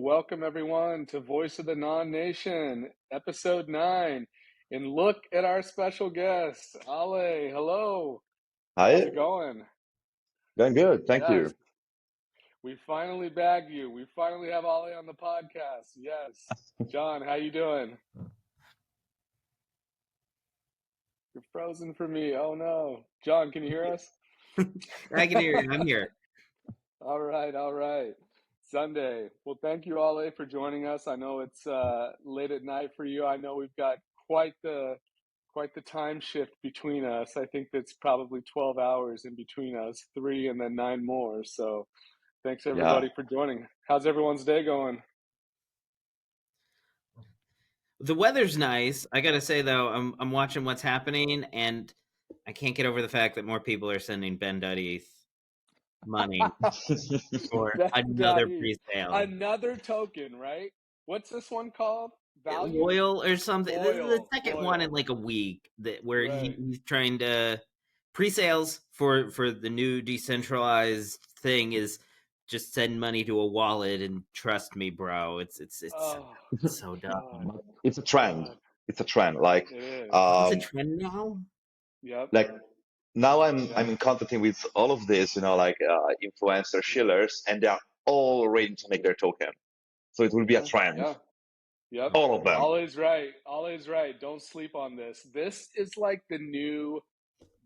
welcome everyone to Voice of the Non-Nation, episode 9. And look at our special guest, Ale. Hello. How's Hi, it going? doing good. Thank Yes, you. we finally bagged you. We finally have Ale on the podcast. Yes. John, how you doing? You're frozen for me. Oh no. John, can you hear us? I can hear you. I'm here. All right, all right. Sunday. Well, thank you, Ale, for joining us. I know it's late at night for you. I know we've got quite the time shift between us. I think that's probably 12 hours in between us, 3 and then 9 more. So thanks Yeah, everybody for joining. How's everyone's day going? The weather's nice. I gotta say though, I'm watching what's happening, and I can't get over the fact that more people are sending ben.eth money for another Ben.eth. pre-sale. Another token, right? What's this one called? Value? Loyal or something. The Loyal. second one in Loyal. like a week where Right. he's trying to pre-sales for the new decentralized thing is just send money to a wallet and trust me, bro. It's Oh, so dumb. God. it's a trend. God. It's a trend. Like, It is. It's a um, trend now. Yep. like now I'm Yep. I'm in contact with all of this, influencer shillers, and they are all ready to make their token. So it will be a trend. Yeah. Yep. All of them. Always right. Always right. Don't sleep on this. This is like the new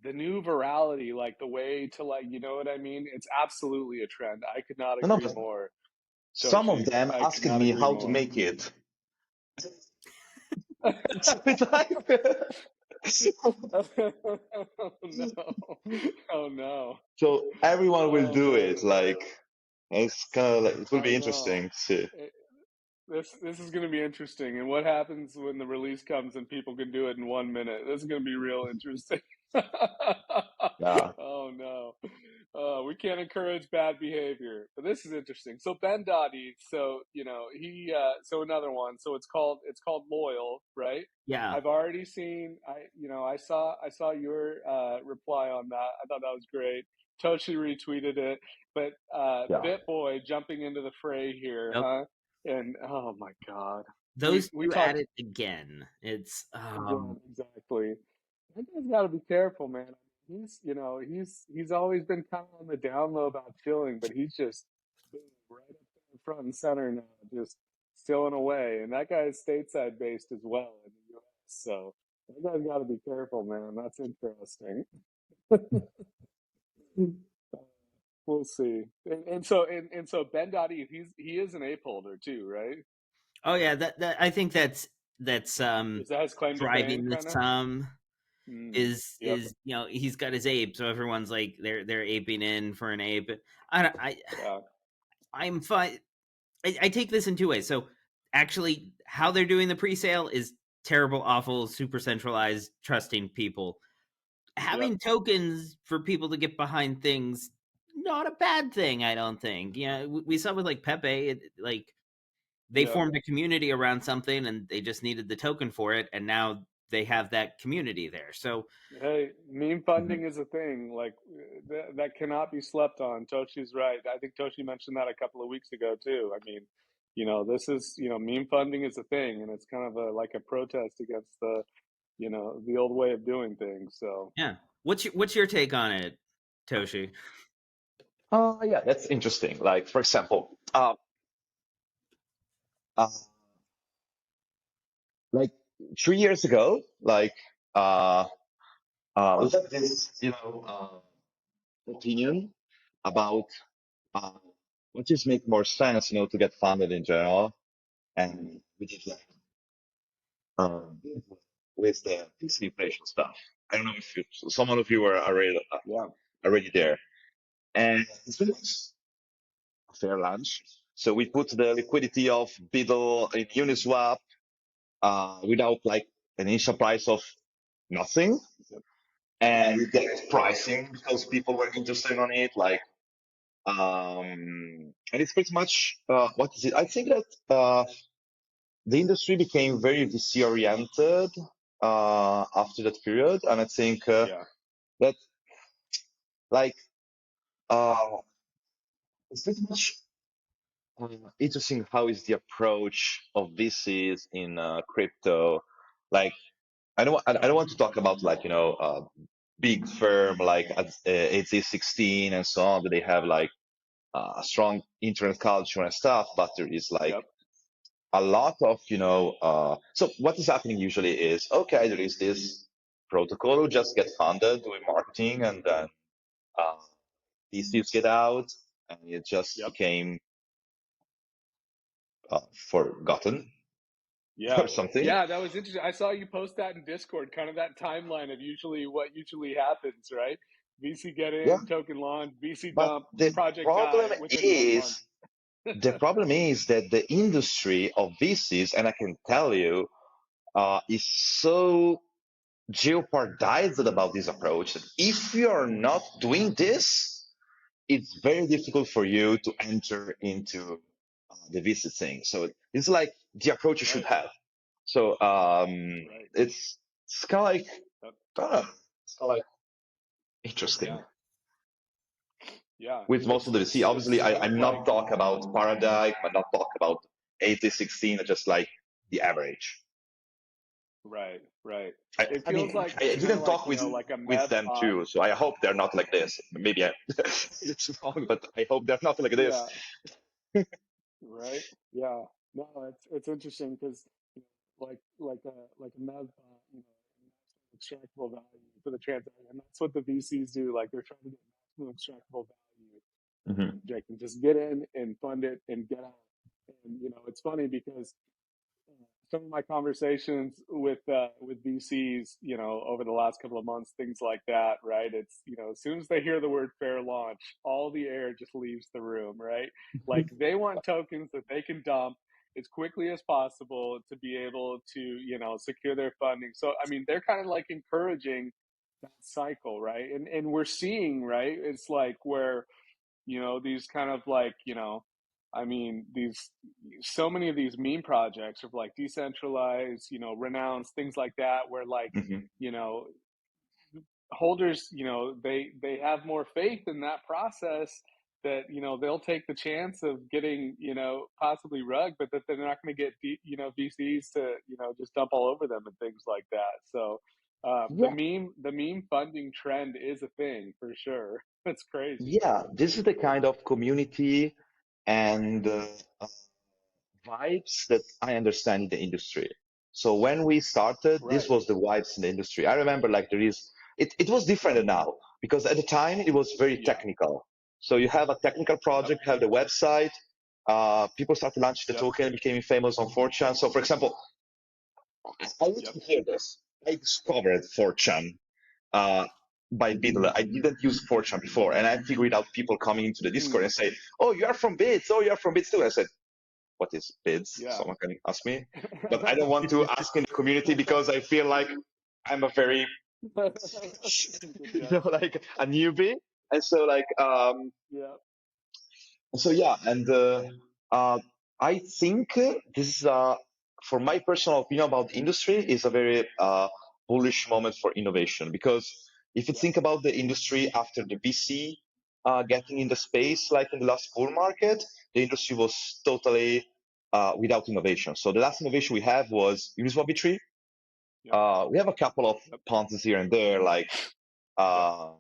virality, like the way to, like, you know what I mean? It's absolutely a trend. I could not No, no, agree but more, some of Toschi. them I could asked not me agree how to more. make it. It's a bit like, Oh no. Oh no. so everyone will Oh do it. man. Like, it's kind of like it will I be know. interesting to see. This is going to be interesting. And what happens when the release comes and people can do it in 1 minute? This is going to be real interesting. Yeah. Oh no. We can't encourage bad behavior. But this is interesting. So ben.eth, so so another one. So it's called Loyal, right? Yeah. I've already seen I saw your reply on that. I thought that was great. Toshi retweeted it. But Yeah. BitBoy jumping into the fray here, Yep. huh? And oh my God, Those we two at talked it again. It's again, exactly. That guy's got to be careful, man. He's always been kind of on the down low about chilling, but he's just right up there front and center now, just stealing away. And that guy's stateside based as well in the U.S. So that guy's got to be careful, man. That's interesting. We'll see. And so Ben.eth, he is an ape holder too, right? oh yeah, that I think that's Is that his claim to fame, driving the kind of? sum Yep. is he's got his ape, so everyone's like they're aping in for an ape. I Yeah. I'm fine. I take this in two ways. So actually, how they're doing the pre-sale is terrible, awful, super centralized, trusting people. Having Yep. tokens for people to get behind things, not a bad thing, I don't think. We saw with like Pepe, like they Yep. formed a community around something and they just needed the token for it, and now they have that community there. So Hey, meme funding is a thing. Like that cannot be slept on. Toshi's right. I think Toshi mentioned that a couple of weeks ago too. I mean, this is, meme funding is a thing, and it's kind of like a protest against the old way of doing things. So, yeah, what's your take on it, Toshi? Yeah, that's interesting. Like, for example, uh, like 3 years ago, we had this, opinion about uh, what just make more sense, to get funded in general, and we did like um, with the inflation stuff. I don't know if someone of you were yeah. already there, and it's been a fair lunch. So we put the liquidity of Biddle in Uniswap without like an initial price of nothing, Yep. and we get pricing because people were interested on it. And it's pretty much what is it? I think that the industry became very VC oriented after that period, and I think Yeah. that like uh, it's pretty much interesting how is the approach of VCs in crypto. Like, I don't want to talk about like, big firm like AZ16 and so on, that they have like a strong internet culture and stuff, but there is like Yep. a lot of, so what is happening usually is, okay, there is this protocol who just get funded doing marketing, and then uh, these things get out, and it just Yep. became forgotten or Yeah. something. Yeah, that was interesting. I saw you post that in Discord, kind of that timeline of usually what usually happens, right? VC get Yeah, in, token launch, VC but dump, project problem die within 1 month. is, the problem is that the industry of VCs, and I can tell you, is so jeopardized about this approach that if you are not doing this, it's very difficult for you to enter into the visit thing. So it's like the approach you should Right. have. So Right. it's kind of like, Yep. I don't know, it's kind of like interesting. Yeah. Yeah. With most of the VC, obviously, It's kind of I'm like not talking about Paradigm, I'm not talking about 8016, just like the average. right, right. I, It I feels mean, like I it's kind of didn't like, talk with like a with Mev them pod. too, so I hope they're not like this. Maybe it's wrong, but I hope they're not like this. Yeah. Right. Yeah. No, it's interesting because like a Mev pod, maximum extractable value for the transaction. And that's what the VCs do. Like they're trying to get maximum extractable value for the Hmm. project and just get in and fund it and get out. And it's funny because some of my conversations with VCs, over the last couple of months, things like that, right? It's as soon as they hear the word fair launch, all the air just leaves the room, right? Like they want tokens that they can dump as quickly as possible to be able to secure their funding. So I mean, they're kind of like encouraging that cycle, right? And we're seeing, right? It's like where these kind of like, I mean, these so many of these meme projects of like decentralized, renounced things like that, where like, Hmm. you know, holders, they have more faith in that process that they'll take the chance of getting possibly rug, but that they're not going to get VCs to just dump all over them and things like that. So Yeah, the meme funding trend is a thing for sure. It's crazy. yeah. This is the kind of community and vibes that I understand in the industry. So when we started, this Right. was the vibes in the industry. I remember like it was different than now, because at the time it was very Yeah. technical. So you have a technical Yep. project, have the website, people started launching the Yep. token, became famous on 4chan. So for example, I need Yep. to hear this. I discovered 4chan uh, by Bidler. I didn't use 4chan before, and I figured out people coming into the Discord Mm. and say, "Oh, you are from Bids. Oh, you are from Bids too." I said, "What is Bids?" Yeah. Someone can ask me, but I don't want to ask in the community because I feel like I'm a very, Good catch. like a newbie, and so like Yeah. so yeah, and uh, I think this is for my personal opinion about the industry, is a very bullish moment for innovation, because if you Yep. think about the industry after the VC getting in the space, like in the last bull market, the industry was totally without innovation. So the last innovation we have was Uniswap V3. Yep. We have a couple of Yep. ponces here and there, like Yep. uh,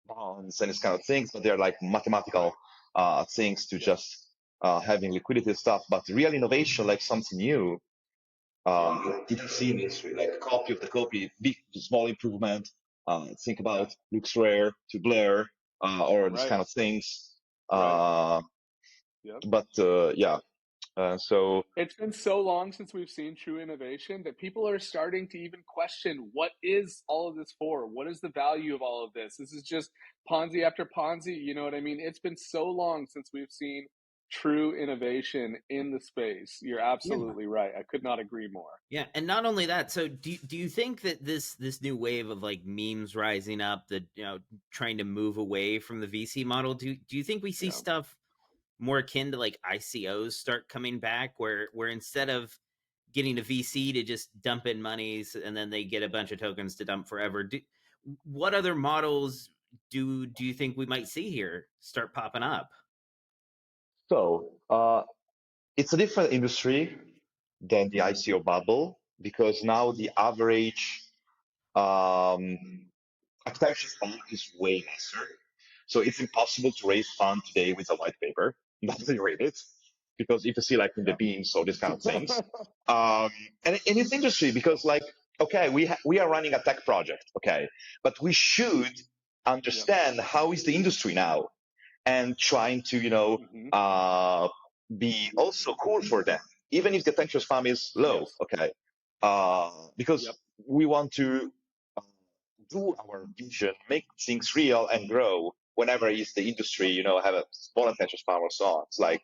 bonds and this kind of things, but they're like Right. mathematical things to Yep. just having liquidity stuff. But real innovation, like something new, Yep. didn't see in history, like a copy of the copy, big small improvement. Think Yeah. about looks rare to Blair, or this Right. kind of things. Right. Uh, Yep. but yeah, so It's been so long since we've seen true innovation that people are starting to even question what is all of this for? What is the value of all of this? This is just Ponzi after Ponzi. You know what I mean? It's been so long since we've seen true innovation in the space. You're Yeah. absolutely right. I could not agree more. Yeah, and not only that, so do you think that this new wave of like memes rising up, that trying to move away from the VC model, do you think we see Yeah. stuff more akin to like ICOs start coming back, where instead of getting a VC to just dump in monies and then they get a bunch of tokens to dump forever, what other models do you think we might see here start popping up? So it's a different industry than the ICO bubble because now the average attention span is way lesser. So it's impossible to raise fund today with a white paper. Nobody read it because if you see like in the Yep. beams or these kind of things, and it's interesting because like okay, we are running a tech project, okay, but we should Yep. understand how is the industry now and trying to Hmm. be also cool for them, even if the attention span is low, Yes. okay, Yep. because we want to uh, do our vision, make things real and grow whenever is the industry, Yep. have a small attention span or so on. It's like,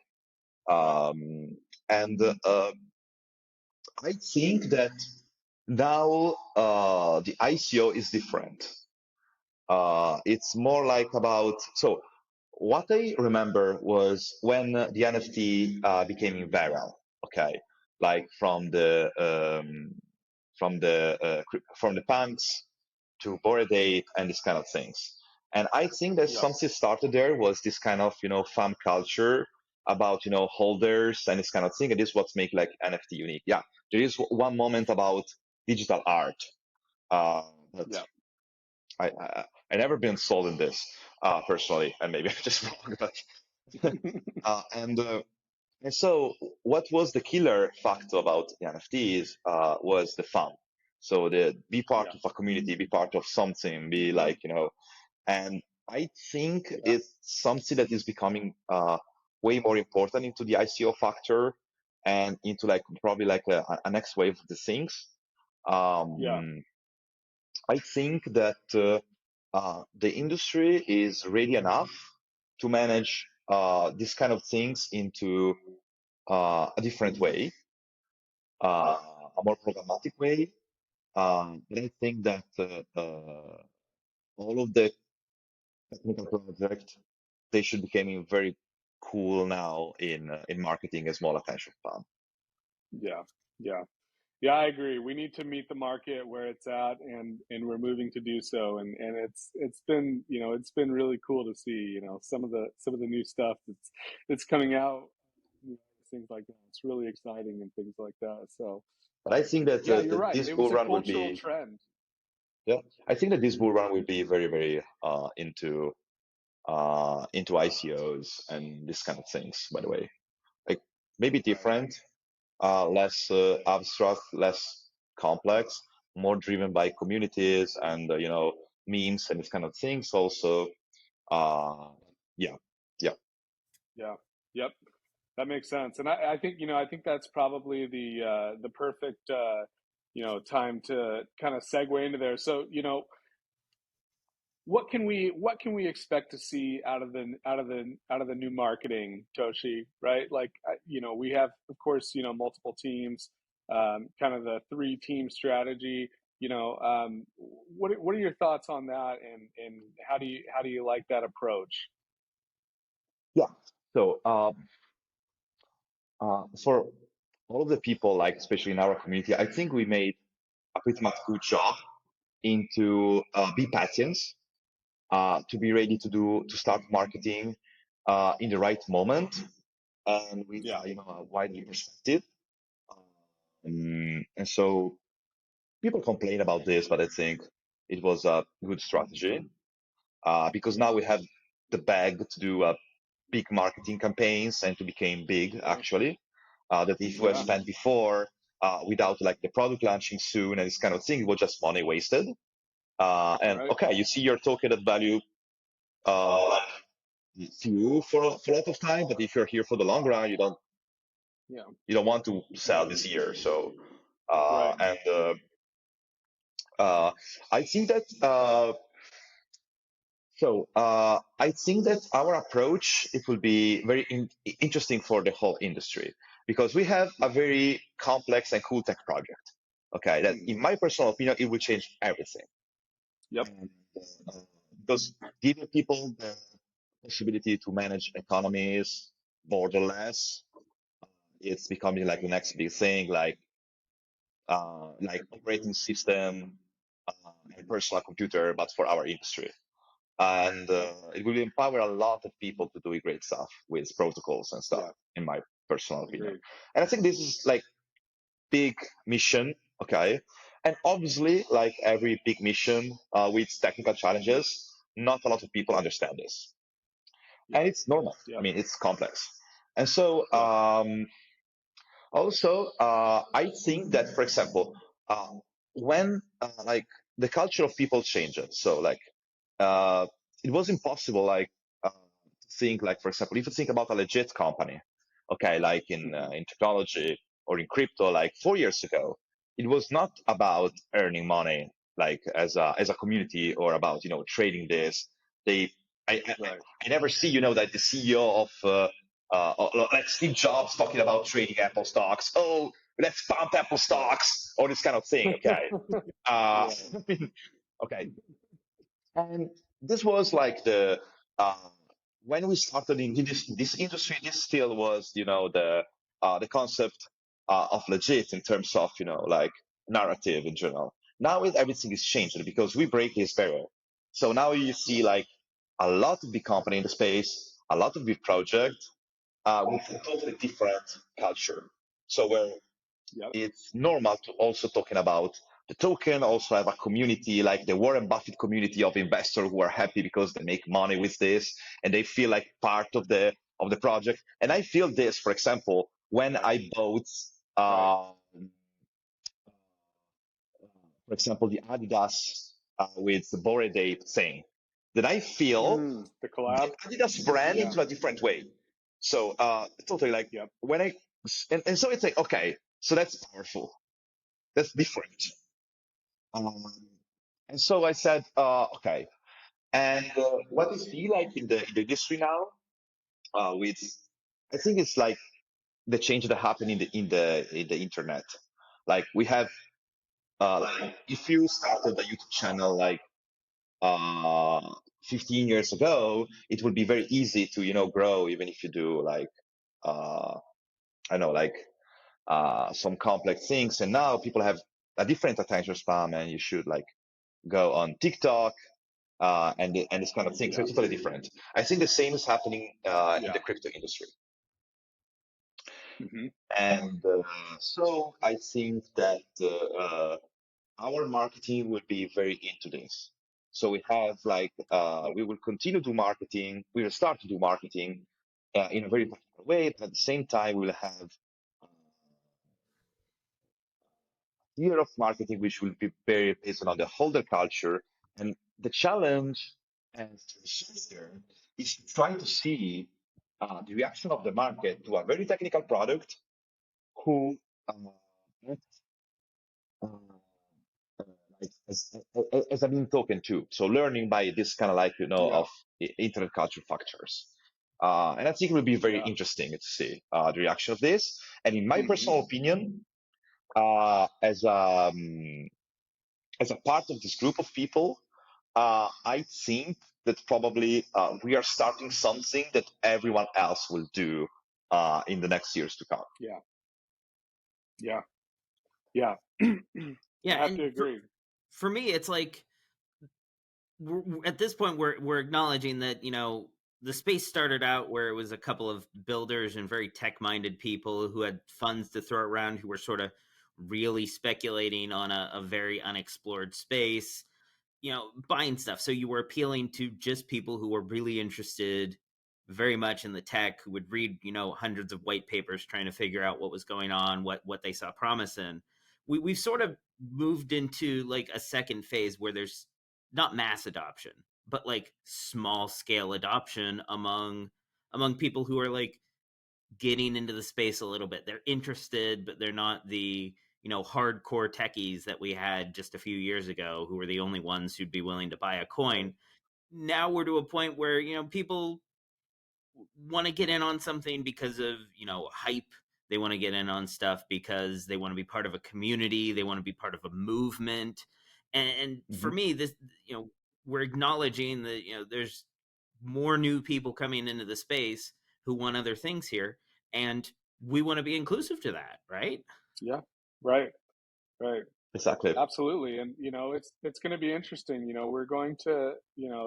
Right. and I think that now the ICO is different. It's more like about, so what I remember was when the NFT became viral, okay, like from the punks to Bored Ape and this kind of things. And I think that Yep. something started there was this kind of, fan culture about, holders and this kind of thing. And this is what's make like NFT unique. Yeah. There is one moment about digital art. But Yep. I never been sold in this, personally, and maybe I'm just wrong, but, uh, and, uh, and so what was the killer factor about the NFTs, was the fun. So the be part Yeah. of a community, be part of something, be Hmm. like, and I think Yeah. it's something that is becoming way more important into the ICO factor and into like probably like a next wave of the things. Yeah. Um, I think that the industry is ready enough to manage these kind of things into a different way, a more programmatic way. But I think that all of the technical projects they should becoming very cool now in marketing a small attention span. Yeah. Yeah. Yeah, I agree. We need to meet the market where it's at, and we're moving to do so. And it's been it's been really cool to see some of the new stuff that's coming out, things like that. It's really exciting and things like that. So But I think that, yeah, you're that right. this It bull was a run will cultural be, trend. yeah, I think that this bull run will be very very into ICOs and this kind of things. By the way, like maybe Right. different, less abstract, less complex, more driven by communities and memes and this kind of things. Also, uh, yeah, yeah, Yeah. Yep. That makes sense. And I think, I think that's probably the perfect time to kind of segue into there. So, what can we expect to see out of the new marketing, Toshi, right? Like we have, of course, multiple teams, kind of the three team strategy. What are your thoughts on that, and how do you like that approach? yeah. So for all of the people, like especially in our community, I think we made a pretty much good job into be patients, to be ready to start marketing in the right moment and with Yeah. a wide perspective. And so people complain about this, but I think it was a good strategy because now we have the bag to do big marketing campaigns and to become big Yeah. actually. That if we Yeah. spent before without like the product launching soon and this kind of thing, it was just money wasted. And Right. okay, you see your token at value uh, few for a lot of time, but if you're here for the long run, Yeah. you don't want to sell this year. So Right. and uh, I think that I think that our approach it will be very interesting for the whole industry because we have a Yeah. very complex and cool tech project. Okay, that in Hmm. my personal opinion, it will change everything. Yep. And, uh, because giving people the possibility to manage economies borderless, it's becoming like the next big thing, like operating system uh, and personal computer, but for our industry. and it will empower a lot of people to do great stuff with protocols and stuff, Yeah. in my personal opinion. Agreed. And I think this is like big mission, okay? And obviously, like every big mission with technical challenges, not a lot of people understand this, and Yep. it's normal. I Yep. mean, it's complex, and so Yeah. also, I think that, for example, when like the culture of people changes, so like uh, it was impossible, like to think, like for example, if you think about a legit company, okay, like Hmm. in technology or in crypto, like 4 years ago, it was not about earning money, like as a community, or about trading this. They Right. I never see that the CEO of like Steve Jobs talking about trading Apple stocks. Oh, let's pump Apple Right. stocks, or this kind of thing. Okay. Uh, Yeah. okay. And this was like the uh, when we started in this industry, this still was the concept of legit in terms of like narrative in general. Now everything is changed because we break this barrier. So now you see like a lot of big company in the space, a lot of big project with a totally different culture. So where Yep. it's normal to also talking about the token, also have a community like the Warren Buffett community of investors who are happy because they make money with this and they feel like part of the project. And I feel this, for example, when Right. I bought Right. for example, the Adidas with the Bored Ape thing, that I feel The the collab. Adidas brand Yeah. into a different way. So totally like Yep. when and so it's like, okay, so that's powerful. That's different. Um, and so I said, okay. And what is he like in the industry now? With I think it's like the change that happened in the internet. Like we have like if you started a YouTube channel like uh 15 years ago, it would be very easy to grow, even if you do like uh I know like some complex things. And now people have a different attention span, and you should like go on TikTok and this kind of thing. So Yeah. it's totally different. I think the same is happening in Yeah. the crypto industry. Hmm. And so I think that our marketing will be very into this. So we have like Yep. we will continue to do marketing. We will start to do marketing in a very particular way, but at the same time we will have year of marketing, which will be very based on the holder culture. And the challenge as a researcher is to try to see the reaction of the market to a very technical product who uh, uh, like as I've been talking to. So learning by this kind of like, Yeah. of internet culture factors. And I think it will be very Yeah. interesting to see the reaction of this. And in my Hmm. personal opinion, uh, as um, as a part of this group of people, I think that probably we are starting something that everyone else will do in the next years to come. Yeah. Yeah. Yeah. Yeah, I have and to agree. for me, it's like at this point we're acknowledging that the space started out where it was a couple of builders and very tech minded people who had funds to throw around, who were sort of really speculating on a very unexplored space, buying stuff. So you were appealing to just people who were really interested very much in the tech, who would read, hundreds of white papers trying to figure out what was going on, what they saw promise in. We've sort of moved into like a second phase where there's not mass adoption, but like small scale adoption among people who are like getting into the space a little bit. They're interested, but they're not the hardcore techies that we had just a few years ago, who were the only ones who'd be willing to buy a Right. coin. Now we're to a point where people want to get in on something because of hype. They want to get in on stuff because they want to be part of a community. They want to be part of a movement. And for Hmm. me, this we're acknowledging that there's more new people coming into the space who want other things here, and we want to be inclusive to that, right? Yeah. Right. Right. Exactly. Absolutely. And it's going to be interesting. We're going to,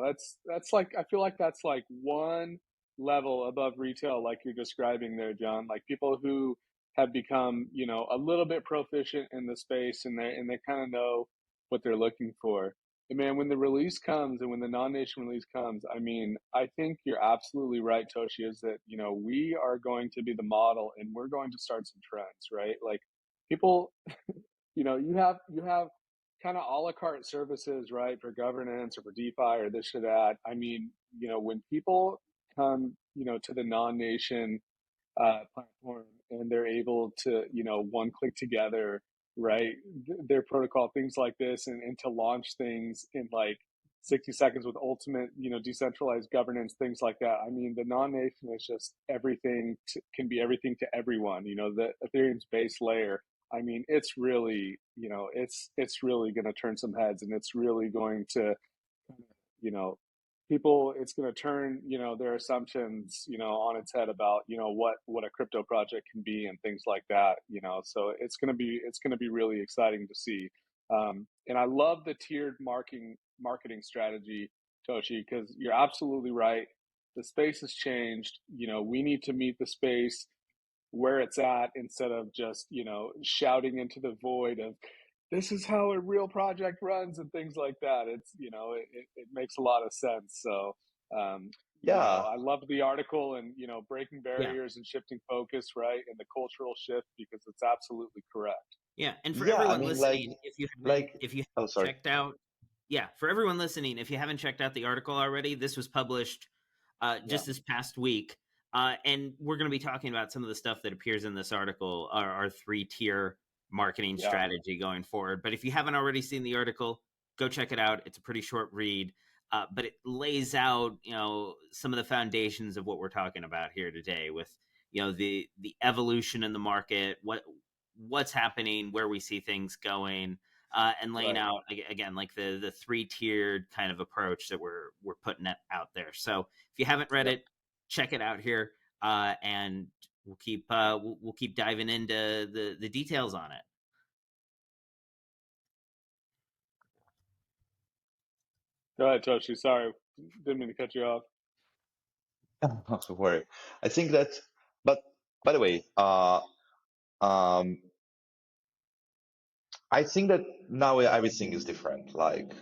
that's like I feel like that's like one level above retail like you're describing there, John. Like people who have become, a little bit proficient in the space and they kind of know what they're looking for. And man, when the release comes and when the non-nation release comes, I mean, I think you're absolutely right, Toshi, is that, we are going to be the model and we're going to start some trends, right? Like people you have kind of a la carte services, right, for governance or for DeFi or this or that. I mean, when people come, to the non-nation platform and they're able to, one click together, right, their protocol, things like this, and to launch things in like 60 seconds with ultimate, decentralized governance, things like that. I mean, the non-nation is just everything can be everything to everyone. The Ethereum's base layer. I mean, it's really, it's really going to turn some heads, and it's really going to, you know, people, it's going to turn, their assumptions, on its head about, what a crypto project can be and things like that. So it's going to be really exciting to see. And I love the tiered marketing strategy, Toshi, because you're absolutely right. The space has changed. We need to meet the space where it's at instead of just, shouting into the void of this is how a real project runs and things like that. It's, it makes a lot of sense. So, Yeah, I love the article and, breaking Yeah. barriers and shifting focus, right? And the cultural shift, because it's absolutely correct. Yeah, and for yeah. I everyone mean, listening, like. if you Oh, haven't sorry. checked out, yeah, for everyone listening, if you haven't checked out the article already, this was published Yeah. just this past week, and we're going to be talking about some of the stuff that appears in this article, our three-tier marketing Yeah. strategy going forward. But if you haven't already seen the article, go check it out. It's a pretty short read, but it lays out, some of the foundations of what we're talking about here today with, the evolution in the market, what's happening, where we see things going, and laying Right. out again like the three tiered kind of approach that we're putting it out there. So if you haven't read Yep. it, check it out here, and we'll keep diving into the details on it. Go ahead, Toshi. Sorry. Didn't mean to cut you off. Not to worry. I think that, but by the way, um, I think that now everything is different. Like,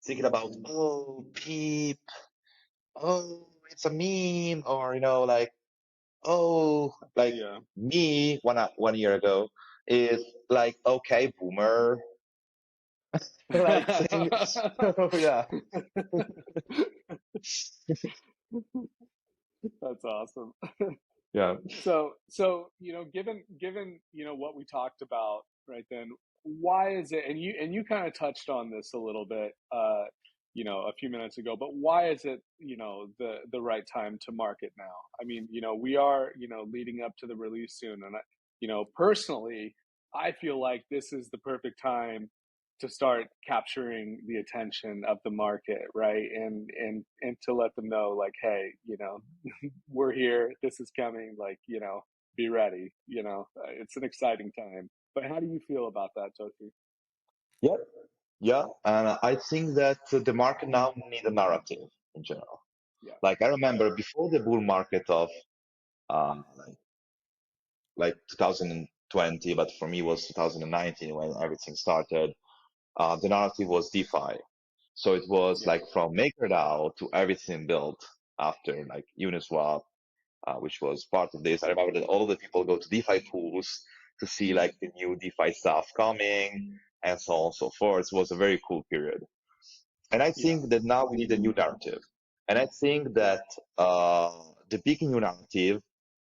thinking about, oh, peep, oh, it's a meme, or, like, oh, like Yeah. me 1 year ago is like, okay, boomer, like saying, oh, yeah, That's awesome. yeah. So given what we talked about right then, why is it? And you kind of touched on this a little bit, a few minutes ago. But why is it, the right time to market now? I mean, we are, leading up to the release soon, and personally, I feel like this is the perfect time to start capturing the attention of the market, right? And to let them know, like, hey, we're here. This is coming. Like, be ready. It's an exciting time. But how do you feel about that, Toki? Yeah, yeah, and I think that the market now need a narrative in general. Yeah. Like I remember before the bull market of uh, like 2020, but for me it was 2019 when everything started. The narrative was DeFi, so it was Yeah. like from MakerDAO to everything built after like Uniswap, which was part of this. I remember that all of the people go to DeFi pools to see like the new DeFi stuff coming and so on and so forth. It was a very cool period. And I Yeah. think that now we need a new narrative. And I think Yeah. that the big new narrative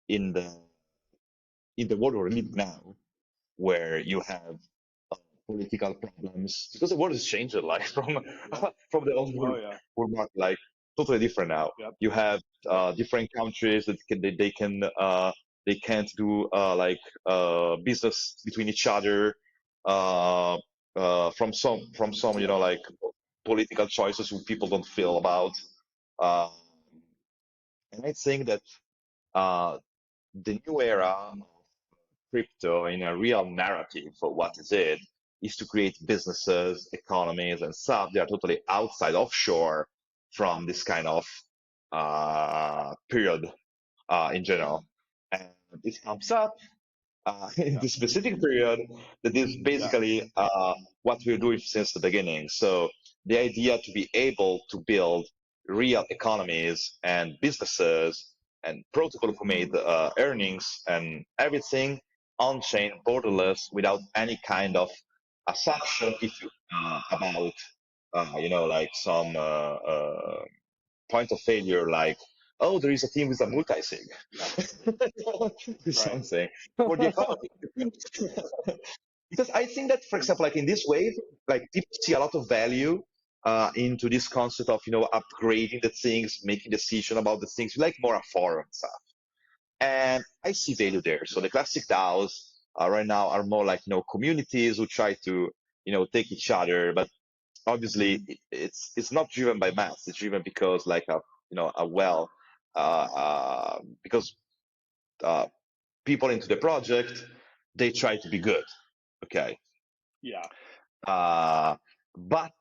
in the world we're living now, where you have political problems, because the world has changed like from the old Oh yeah. world market, like totally different now. Yep. You have Yep. different countries that they can't do business between each other from some Yep. like political choices who people don't feel about. Uh, and I think that uh, the new era of crypto in a real narrative for what is it is to create businesses, economies, and stuff. They are totally outside, offshore from this kind of period in general. And it comes up in Yeah. this specific period that is Yeah. basically what we're doing since the beginning. So the idea to be able to build real economies and businesses and protocol who made earnings and everything on chain, borderless, without any kind of assumption if you, about like some point of failure, like, oh, there is a team with a multi-sig. Right. Something for the economy. Because I think that, for example, like in this wave, like people see a lot of value into this concept of, upgrading the things, making decision about the things, like more a forum stuff. And I see value there. So the classic DAOs right now are more like, communities who try to, take each other, but obviously it's not driven by math. It's driven because like because uh, people into the project, they try to be good. Okay. Yeah. Uh, but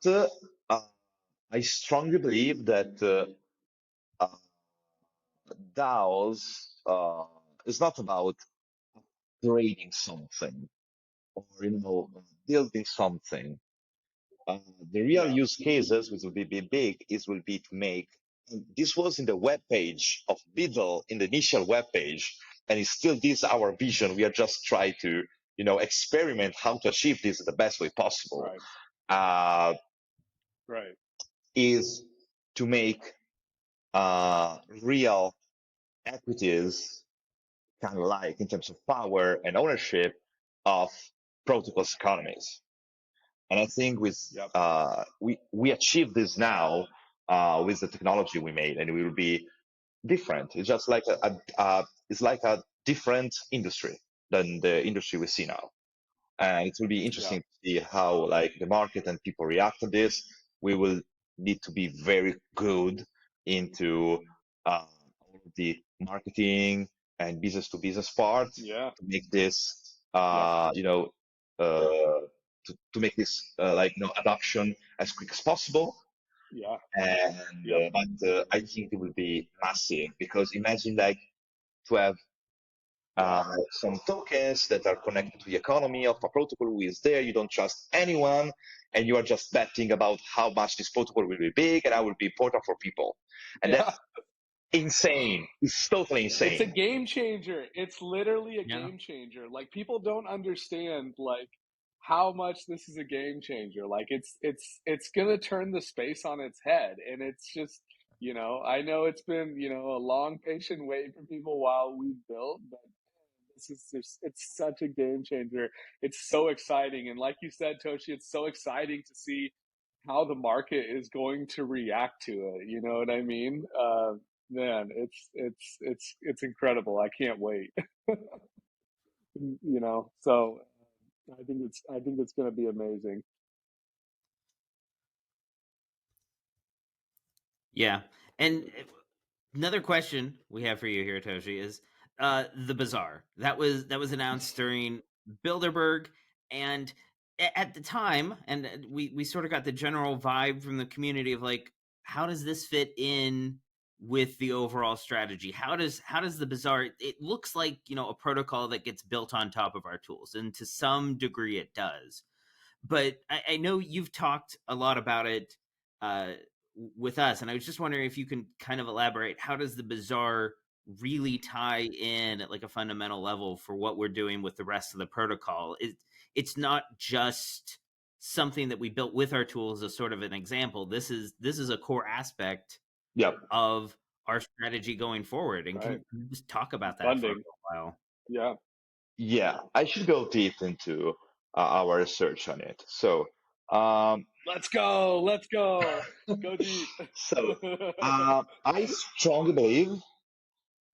I strongly believe that DAOs is not about creating something or building something. The real Yeah. use cases, which will be big, will be to make. This was in the web page of Biddle, in the initial web page, and it's still this our vision. We are just trying to experiment how to achieve this the best way possible. Right. Uh, Right. is to make real equities, kind of like in terms of power and ownership of protocols economies. And I think with Yep. we achieve this now with the technology we made, and it will be different. It's just like it's like a different industry than the industry we see now. And it will be Yeah. interesting to see how like the market and people react to this. We will need to be very good into all of the marketing and business to business part Yeah. to make this Yep. to make this adoption as quick as possible. Yeah. And Yep. but I think it will be massive, because imagine like to have Yeah. some tokens that are connected to the economy of a protocol who is there. You don't trust anyone, and you are just betting about how much this protocol will be big and how it will be important for people. And Yeah. that's insane. It's totally It's a insane. game changer. It's literally a Yeah. game changer. Like people don't understand like how much this is a game changer. Like it's gonna turn the space on its head. And it's just, I know it's been, a long patient wait for people while we built, but this is just, it's such a game changer. It's so exciting. And like you said, Toshi, it's so exciting to see how the market is going to react to it. You know what I mean? Man, it's incredible. I can't wait. So I think it's going to be amazing. Yeah. And another question we have for you here, Toshi, is the Bazaar. That was announced during Bilderberg, and at the time, and we sort of got the general vibe from the community of like, how does this fit in with the overall strategy? How does the Bazaar? It looks like a protocol that gets built on top of our tools, and to some degree it does. But I know you've talked a lot about it uh, with us, and I was just wondering if you can kind of elaborate. How does the Bazaar really tie in at like a fundamental level for what we're doing with the rest of the protocol? It's not just something that we built with our tools as sort of an example. This is a core aspect Yep. of our strategy going forward. And can Right. you just talk about that for a Funding. little while? Yeah. Yeah, I should go deep into our research on it. So, um, Let's go. Let's go. Go deep. so I strongly believe,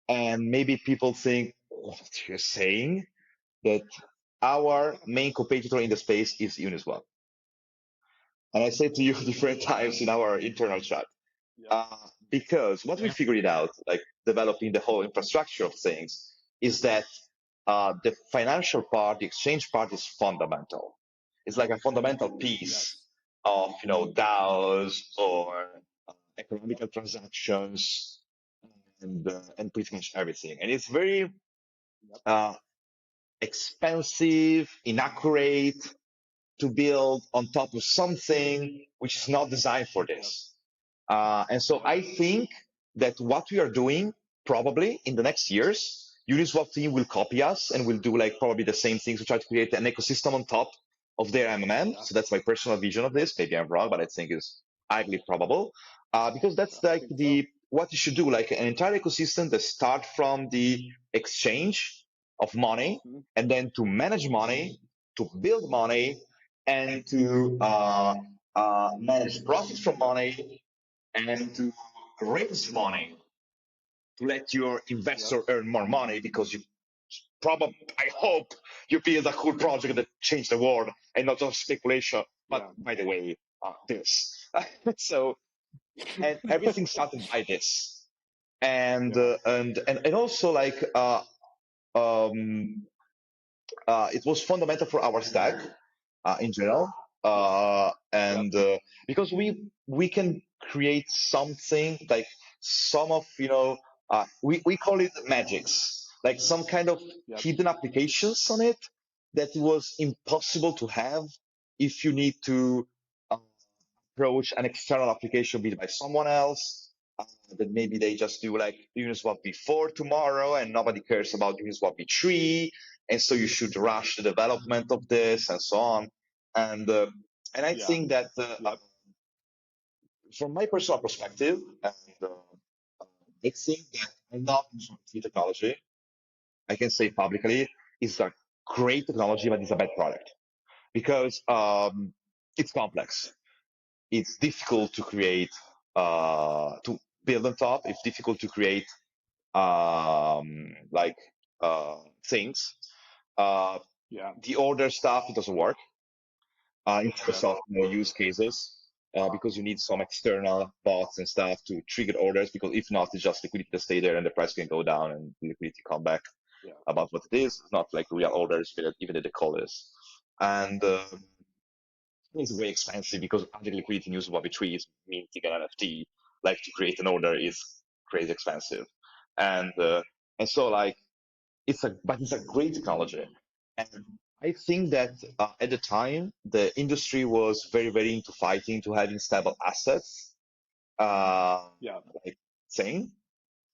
and maybe people think what you're saying, that our main competitor in the space is Uniswap. And I said to you different times in our internal chat, Yep. because what we Yeah. figured out, like developing the whole infrastructure of things, is that the financial part, the exchange part, is fundamental. is like a fundamental piece of, DAOs or economical transactions and pretty much everything. And it's very uh, expensive, inaccurate to build on top of something which is not designed for this. And so I think that what we are doing probably in the next years, Uniswap team will copy us and will do like probably the same things to try to create an ecosystem on top of their MMM. So that's my personal vision of this. Maybe I'm wrong, but I think it's highly probable because that's like what you should do, like an entire ecosystem that start from the exchange of money and then to manage money, to build money, and to manage profits from money and to raise money to let your investor earn more money because you probably, I hope, you build a cool project that change the world and not just speculation. But by the way, this. So, and everything started by this, and also like it was fundamental for our stack in general, because we can create something like some of we call it magics, like some kind of hidden applications on it that was impossible to have if you need to approach an external application built by someone else. That maybe they just do like Uniswap v4 tomorrow and nobody cares about Uniswap v3. And so you should rush the development of this and so on. And I think that from my personal perspective, I think that I'm not Uniswap technology. I can say publicly, it's a great technology, but it's a bad product because it's complex. It's difficult to create, to build on top. It's difficult to create like things. The order stuff, it doesn't work in terms of use cases because you need some external bots and stuff to trigger orders, because if not, it's just liquidity to stay there and the price can go down and liquidity come back about what it is. It's not like real orders, even if they call this. And it's very expensive because under liquidity in Uniswap v3 is minting an NFT. Like to create an order is crazy expensive, and so like it's a great technology. And I think that at the time the industry was very into fighting to having stable assets, like saying,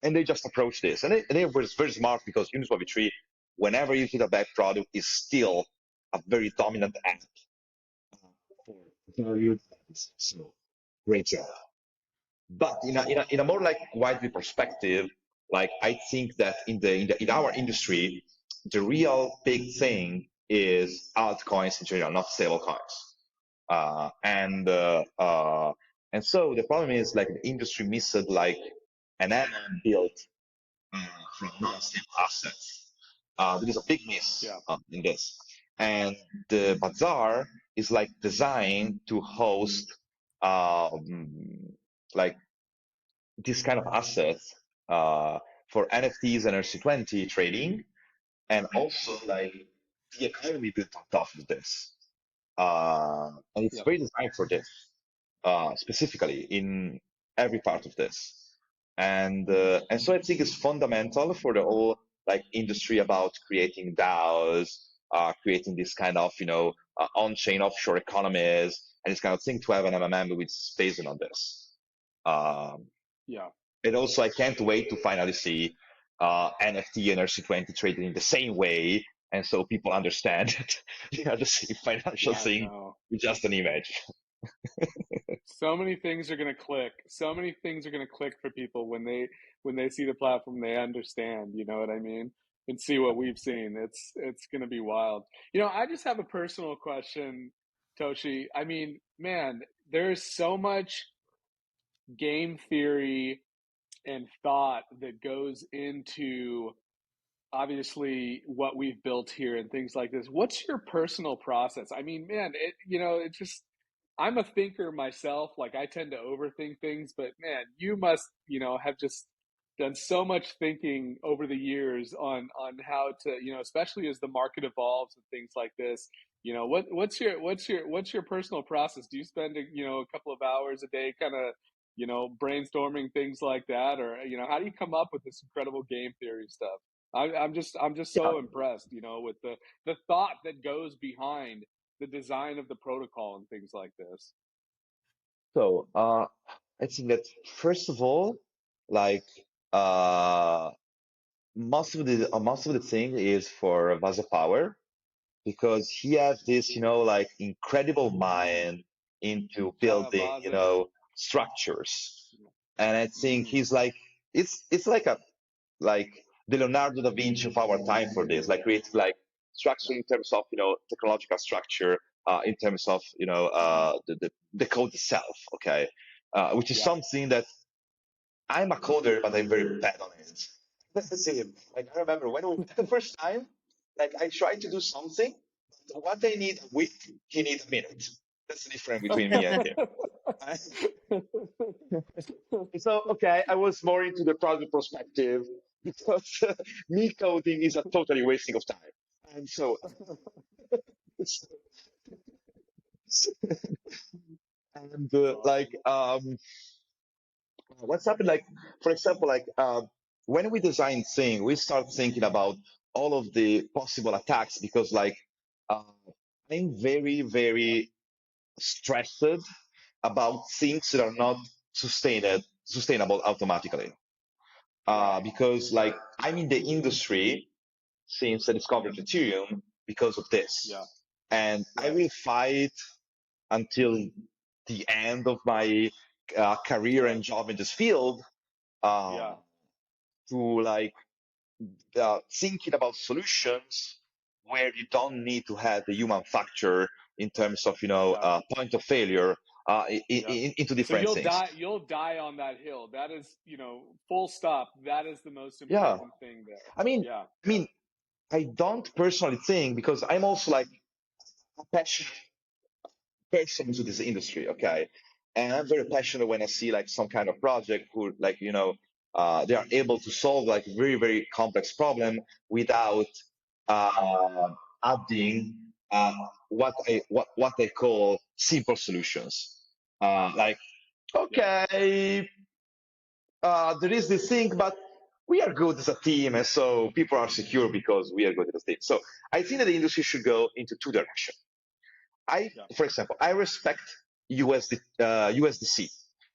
and they just approached this, and they were very smart because Uniswap v3, whenever you hit a bad product, is still a very dominant app for value. So great job. But in a more like widely perspective, like I think that in our industry, the real big thing is altcoins in general, not stable coins. And so the problem is like the industry missed like an app built from non-stable assets. There is a big miss in this. And the Bazaar is like designed to host like this kind of assets for NFTs and ERC20 trading, and also like the economy built on top of this. And it's very designed for this, specifically in every part of this. And so I think it's fundamental for the whole like industry about creating DAOs, creating this kind of on-chain offshore economies, and this kind of thing to have an MMM which is based on this. And also, I can't wait to finally see NFT and ERC20 traded in the same way, and so people understand that they are the same financial thing with just an image. So many things are going to click. So many things are going to click for people when they see the platform. They understand. You know what I mean? And see what we've seen. It's going to be wild. I just have a personal question, Toschi. I mean, man, there's so much game theory and thought that goes into obviously what we've built here and things like this. What's your personal process? I mean, man, it just, I'm a thinker myself. Like I tend to overthink things, but man, you must, have just done so much thinking over the years on how to, especially as the market evolves and things like this, What's your personal process? Do you spend a couple of hours a day kind of brainstorming things like that, or how do you come up with this incredible game theory stuff? I'm just Yeah. so impressed, with the thought that goes behind the design of the protocol and things like this. So, I think that first of all, like, uh, most of the thing is for Bazaar Power because he has this, like incredible mind into Shout out building, Baza. structures. And I think Mm, he's like, it's like the Leonardo da Vinci of our time for this, like creating like structure yeah, in terms of, technological structure, in terms of, the code itself. Okay. Which is yeah. something that I'm a coder, but I'm very bad on it. That's the same. Like I remember when the first time, like I tried to do something, but what I need a week, he needs a minute. That's the difference between me and him. So okay, I was more into the project perspective because me coding is a totally wasting of time. And so, and That's like awesome. what's happened like for example like when we design thing we start thinking about all of the possible attacks because like uh, I'm very very stressed about things that are not sustainable automatically Right. because like Right. I'm in the industry since I discovered Ethereum because of this Yeah. and I Right. will fight until the end of my career Right. and job in this field uh, Yeah. to like thinking about solutions where you don't need to have the human factor in terms of Yeah. point of failure Yeah. into So different you'll things. die. You'll die on that hill. That is, full stop. That is the most Yeah, important thing there. I mean, Yeah. I mean, I don't personally think because I'm also like a passionate person into this industry, okay? And I'm very passionate when I see like some kind of project who like, they are able to solve like very, very complex problem without uh, adding what they call simple solutions. Like, Yeah. okay, there is this thing, but we are good as a team, and so people are secure because we are good as a team. So I think that the industry should go into two directions. Yeah. For example, I respect USDC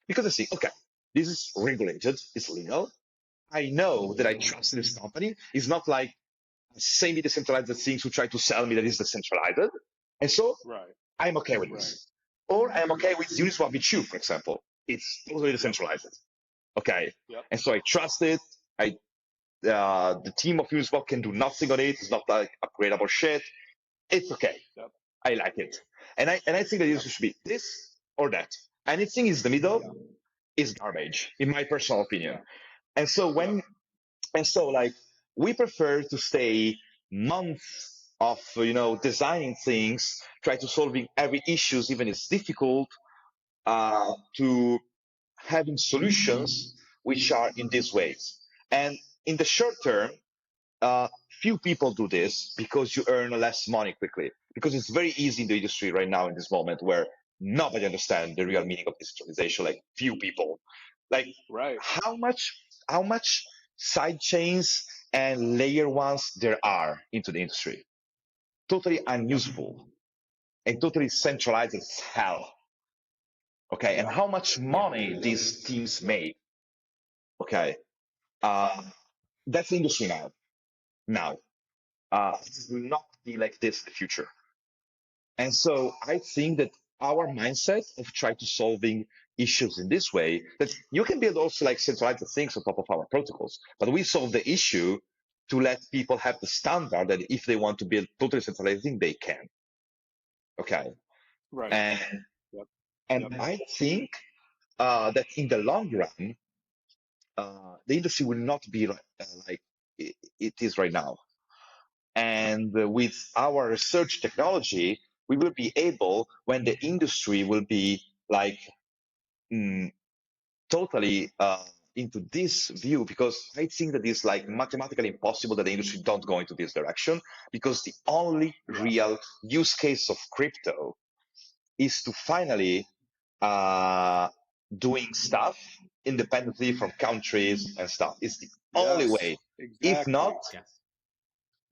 because I think, okay, this is regulated, it's legal. I know that I trust this company. It's not like semi-decentralized things who try to sell me that is decentralized. And so Right. I'm okay with Right. this. Or I'm okay with Uniswap V2, for example. It's totally Yep. decentralized. Okay. Yep. And so I trust it. The team of Uniswap can do nothing on it. It's not like upgradable shit. It's okay. Yep. I like it. And I think that it Yep. should be this or that. Anything is the middle Yeah. is garbage, in my personal opinion. Yeah. And so Yep. like we prefer to stay months of designing things, try to solving every issues, even it's difficult, to having solutions which are in these ways. And in the short term, uh, few people do this because you earn less money quickly. Because it's very easy in the industry right now in this moment where nobody understands the real meaning of decentralization. Like few people, like Right. how much side chains and layer ones there are into the industry. Totally Yep. unusable and totally centralized as hell. Okay, and Yep. how much money these teams make. Okay, uh, that's the industry now. Now, it will not be like this in the future. And so I think that our mindset of trying to solving issues in this way, that you can build also like centralized things on top of our protocols, but we solve the issue to let people have the standard that if they want to build totally centralized thing, they can. Okay. Right. And Yep. and Yep. I think that in the long run, the industry will not be like it is right now. And with our research technology, we will be able, when the industry will be like mm, totally into this view because I think that it's like mathematically impossible that the industry don't go into this direction, because the only real use case of crypto is to finally doing stuff independently from countries and stuff. It's the only Yes, way. If not, exactly. Yeah.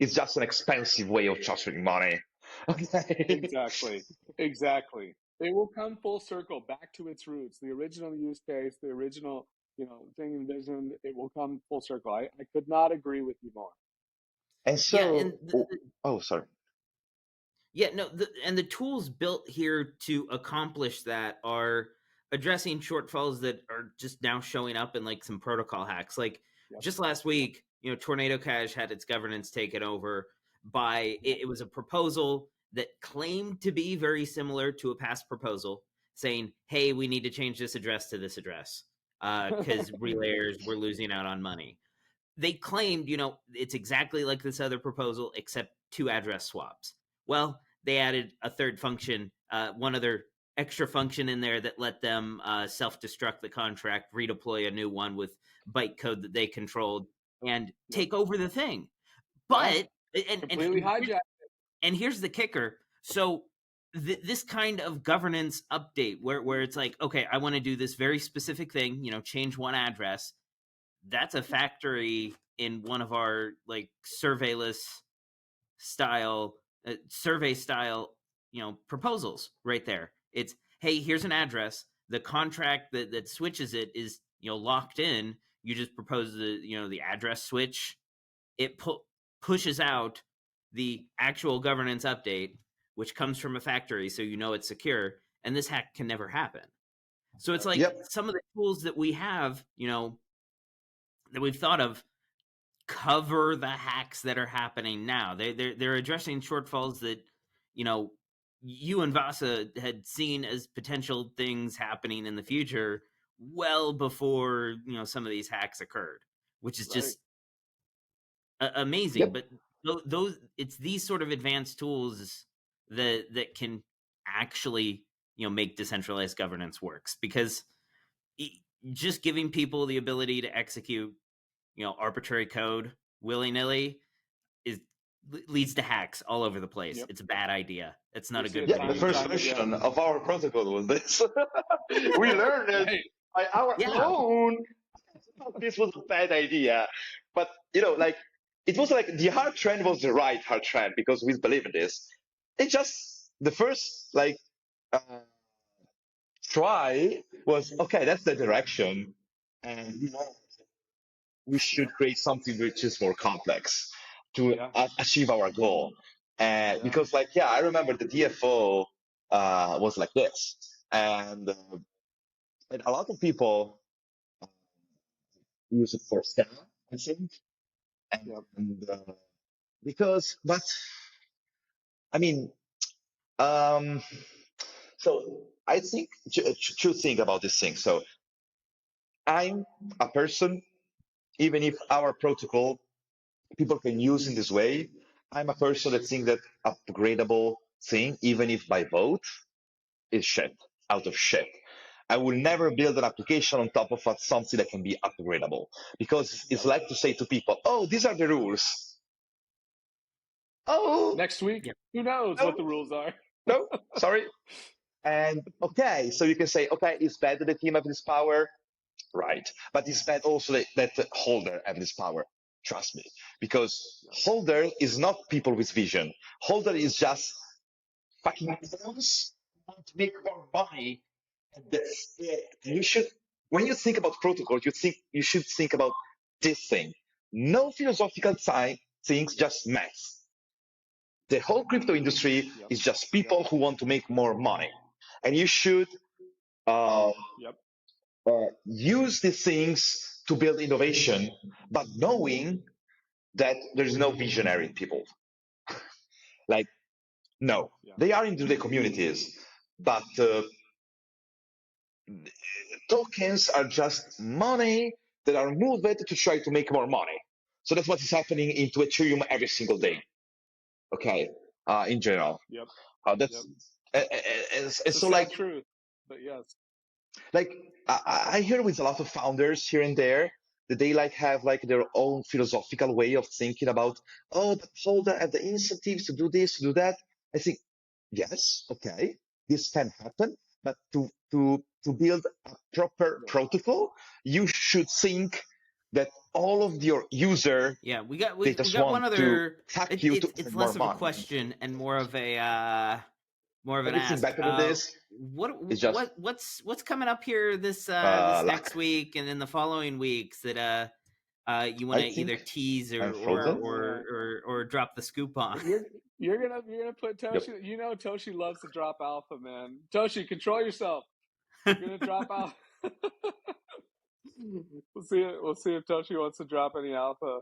it's just an expensive way of transferring money. Okay. Exactly. Exactly. It will come full circle back to its roots, the original use case, the original, thing envisioned. It will come full circle. I could not agree with you more. And Yeah, so, oh, sorry. yeah, no, and the tools built here to accomplish that are addressing shortfalls that are just now showing up in like some protocol hacks. Like Yep. just last week, Tornado Cash had its governance taken over by it was a proposal that claimed to be very similar to a past proposal, saying, "Hey, we need to change this address to this address because relayers were losing out on money." They claimed, it's exactly like this other proposal, except two address swaps. Well, they added a third function, one other extra function in there that let them self-destruct the contract, redeploy a new one with bytecode that they controlled, and Yep. take over the thing. Yeah. But Completely hijacked. and here's the kicker. So this kind of governance update where it's like, okay, I want to do this very specific thing, change one address. That's a factory in one of our like survey style proposals right there. It's, hey, here's an address. The contract that switches it is locked in. You just propose the address switch. It pushes out the actual governance update, which comes from a factory, so it's secure. And this hack can never happen. So it's like Yep. some of the tools that we have, that we've thought of cover the hacks that are happening now. They're addressing shortfalls that you and Vasa had seen as potential things happening in the future well before some of these hacks occurred, which is just amazing. Yep. But those it's these sort of advanced tools that can actually make decentralized governance works, because just giving people the ability to execute arbitrary code willy-nilly leads to hacks all over the place. Yep. It's a bad idea. It's not We a see good it way Yeah, to the time use and first time governance. again. version of our protocol was this. We learned it Right. by our Yeah. own. This was a bad idea, but like it was like the hard trend was the right hard trend because we believe in this. It just the first uh, try was okay. That's the direction, and we should create something which is more complex to Yeah. achieve our goal. And Yeah. because I remember the DFO was like this, and a lot of people use it for scam, I think, Yep. and but I mean, um, so I think two things about this thing. So I'm a person, even if our protocol people can use in this way, I'm a person that thinks that upgradable thing, even if by vote, is shit, out of shit. I will never build an application on top of something that can be upgradable, because it's like to say to people, oh, these are the rules. Oh, Next week, Yeah. who knows what no, the rules are? no, sorry. And okay, so you can say, okay, it's bad that the team have this power, right? But it's bad also that the holder have this power. Trust me, because holder is not people with vision. Holder is just fucking those who want to make more money, and that's it. And you should, when you think about protocol, you should think about this thing. No philosophical things, just math. The whole crypto industry Yep. is just people who want to make more money, and you should uh, Yep. use these things to build innovation, but knowing that there's no visionary people. Like, no, Yeah. they are into the communities, but tokens are just money that are moved to try to make more money. So that's what is happening into Ethereum every single day. Okay, in general, Yep. that's Yep. and It's a so sad truth, but yes. Like I hear with a lot of founders here and there that they like have like their own philosophical way of thinking about, oh, the holder have the incentives to do this, to do that. I think yes, okay, this can happen, but to build a proper Yeah. protocol, you should think that all of your user Yeah, we got they we just got one want to other. hack It, you to it's earn it's more less of a money. question and more of an Anything ask. better than this is just What's coming up here this next luck. week and in the following weeks that you want I to either think tease I'm Oh frozen. man. or drop the scoop on? You're gonna put Yep. Toshi. You know Toshi loves to drop alpha, man. Toshi, control yourself. You're gonna drop alpha. We'll see if Toshi wants to drop any alpha.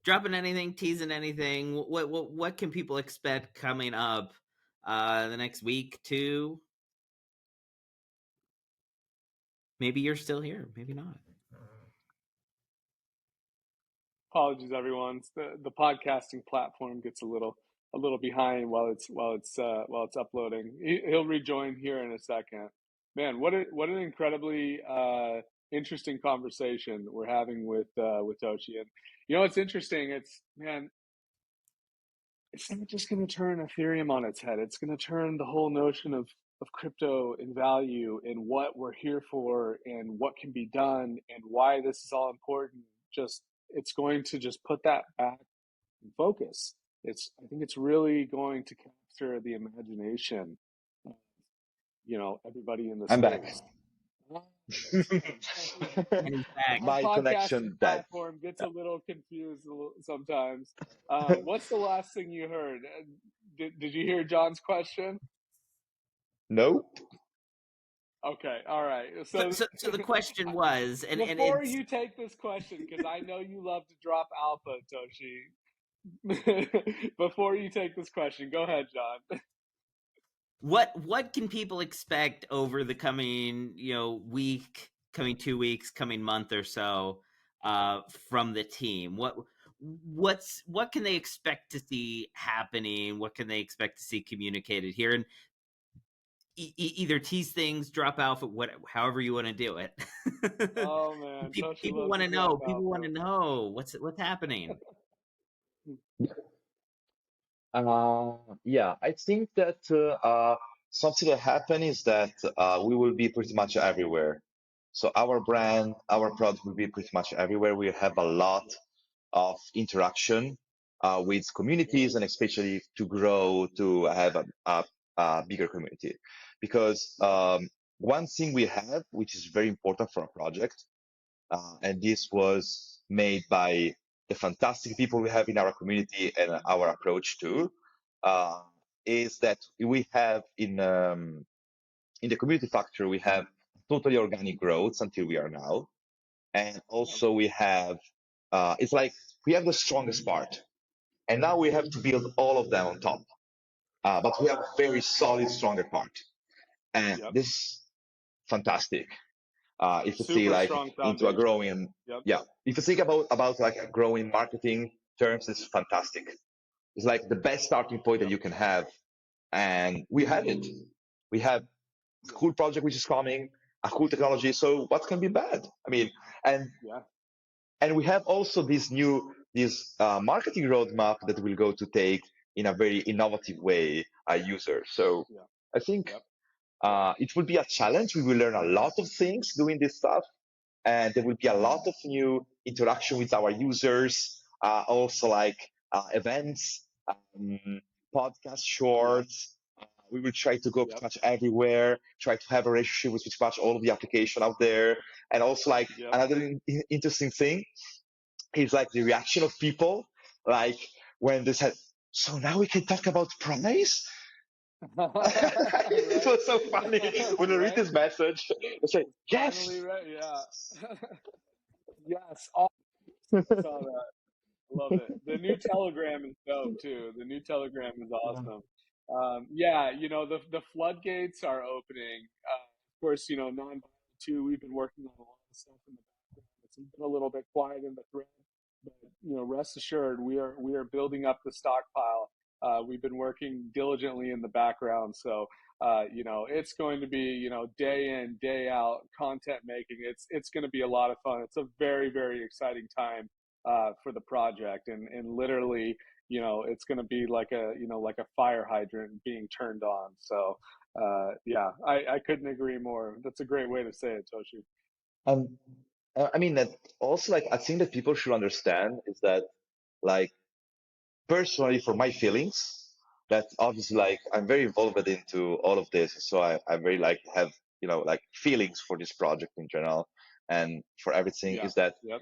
Dropping anything, teasing anything. What can people expect coming up the next week, two? Maybe you're still here, maybe not. Apologies, everyone. The podcasting platform gets a little behind while it's uploading. He'll rejoin here in a second. Man, what an incredibly interesting conversation we're having with Toshi. And you know, it's interesting. It's man, it's not just going to turn Ethereum on its head. It's going to turn the whole notion of crypto and value and what we're here for and what can be done and why this is all important. Just it's going to just put that back in focus. I think it's really going to capture the imagination of, everybody in the I'm back. space. Sorry. And he's back. Our My podcasting connection dead. platform gets a little confused sometimes. What's the last thing you heard? Did you hear John's question? Nope. Okay, all right. So, So so the question was, and before it's you take this question, because I know you love to drop alpha, Toshi. Before you take this question, go ahead, John. what can people expect over the coming week, coming 2 weeks, coming month or so from the team? What can they expect to see happening? What can they expect to see communicated here? And either tease things, drop alpha, however you want to do it. Oh man, Toshi People loves want to to drop know. People want alpha. to know what's happening. Uh, yeah, I think that something that happened is that we will be pretty much everywhere. So our brand, our product will be pretty much everywhere. We have a lot of interaction with communities and especially to grow to have a bigger community. Because one thing we have, which is very important for a project, and this was made by the fantastic people we have in our community and our approach too, uh, is that we have in the community factor we have totally organic growth until we are now, and Yep, also we have it's like we have the strongest part, and now we have to build all of them on top. But we have a very solid, stronger part, and yep. this is fantastic. If you see Super like strong into a foundation. growing, Yep, yeah, if you think about like a growing marketing terms, it's fantastic. It's like the best starting point that yep, you can have, and we have it. We have a yep, cool project which is coming, a cool technology. So what can be bad? I mean, and yeah, and we have also this marketing roadmap that will go to take in a very innovative way a user. So yeah, I think yep, yep, it will be a challenge. We will learn a lot of things doing this stuff, and there will be a lot of new interaction with our users. Also, like events, podcast yep, shorts. We will try to go pretty yep, much everywhere. Try to have a relationship with pretty much all of the application out there, and also like yep. another interesting thing is like the reaction of people, like when they said, "So now we can talk about price." It Right? was so funny when I read Right? this message. I say, It's finally "Yes." right. Yeah. Yes. I saw that. I love it. The new Telegram is dope too. The new Telegram is awesome. Yeah, the floodgates are opening. Of course, non too. We've been working on a lot of stuff in the background. It's been a little bit quiet in the thread, but rest assured, we are building up the stockpile. We've been working diligently in the background, so it's going to be day in, day out content making. It's going to be a lot of fun. It's a very, very exciting time for the project, and literally, it's going to be like a fire hydrant being turned on. So yeah, I couldn't agree more. That's a great way to say it, Toshi. Um, I mean that also like I think that people should understand is that like personally for my feelings, that obviously like I'm very involved into all of this, so I very like have like feelings for this project in general and for everything. Yeah. Is that Yep.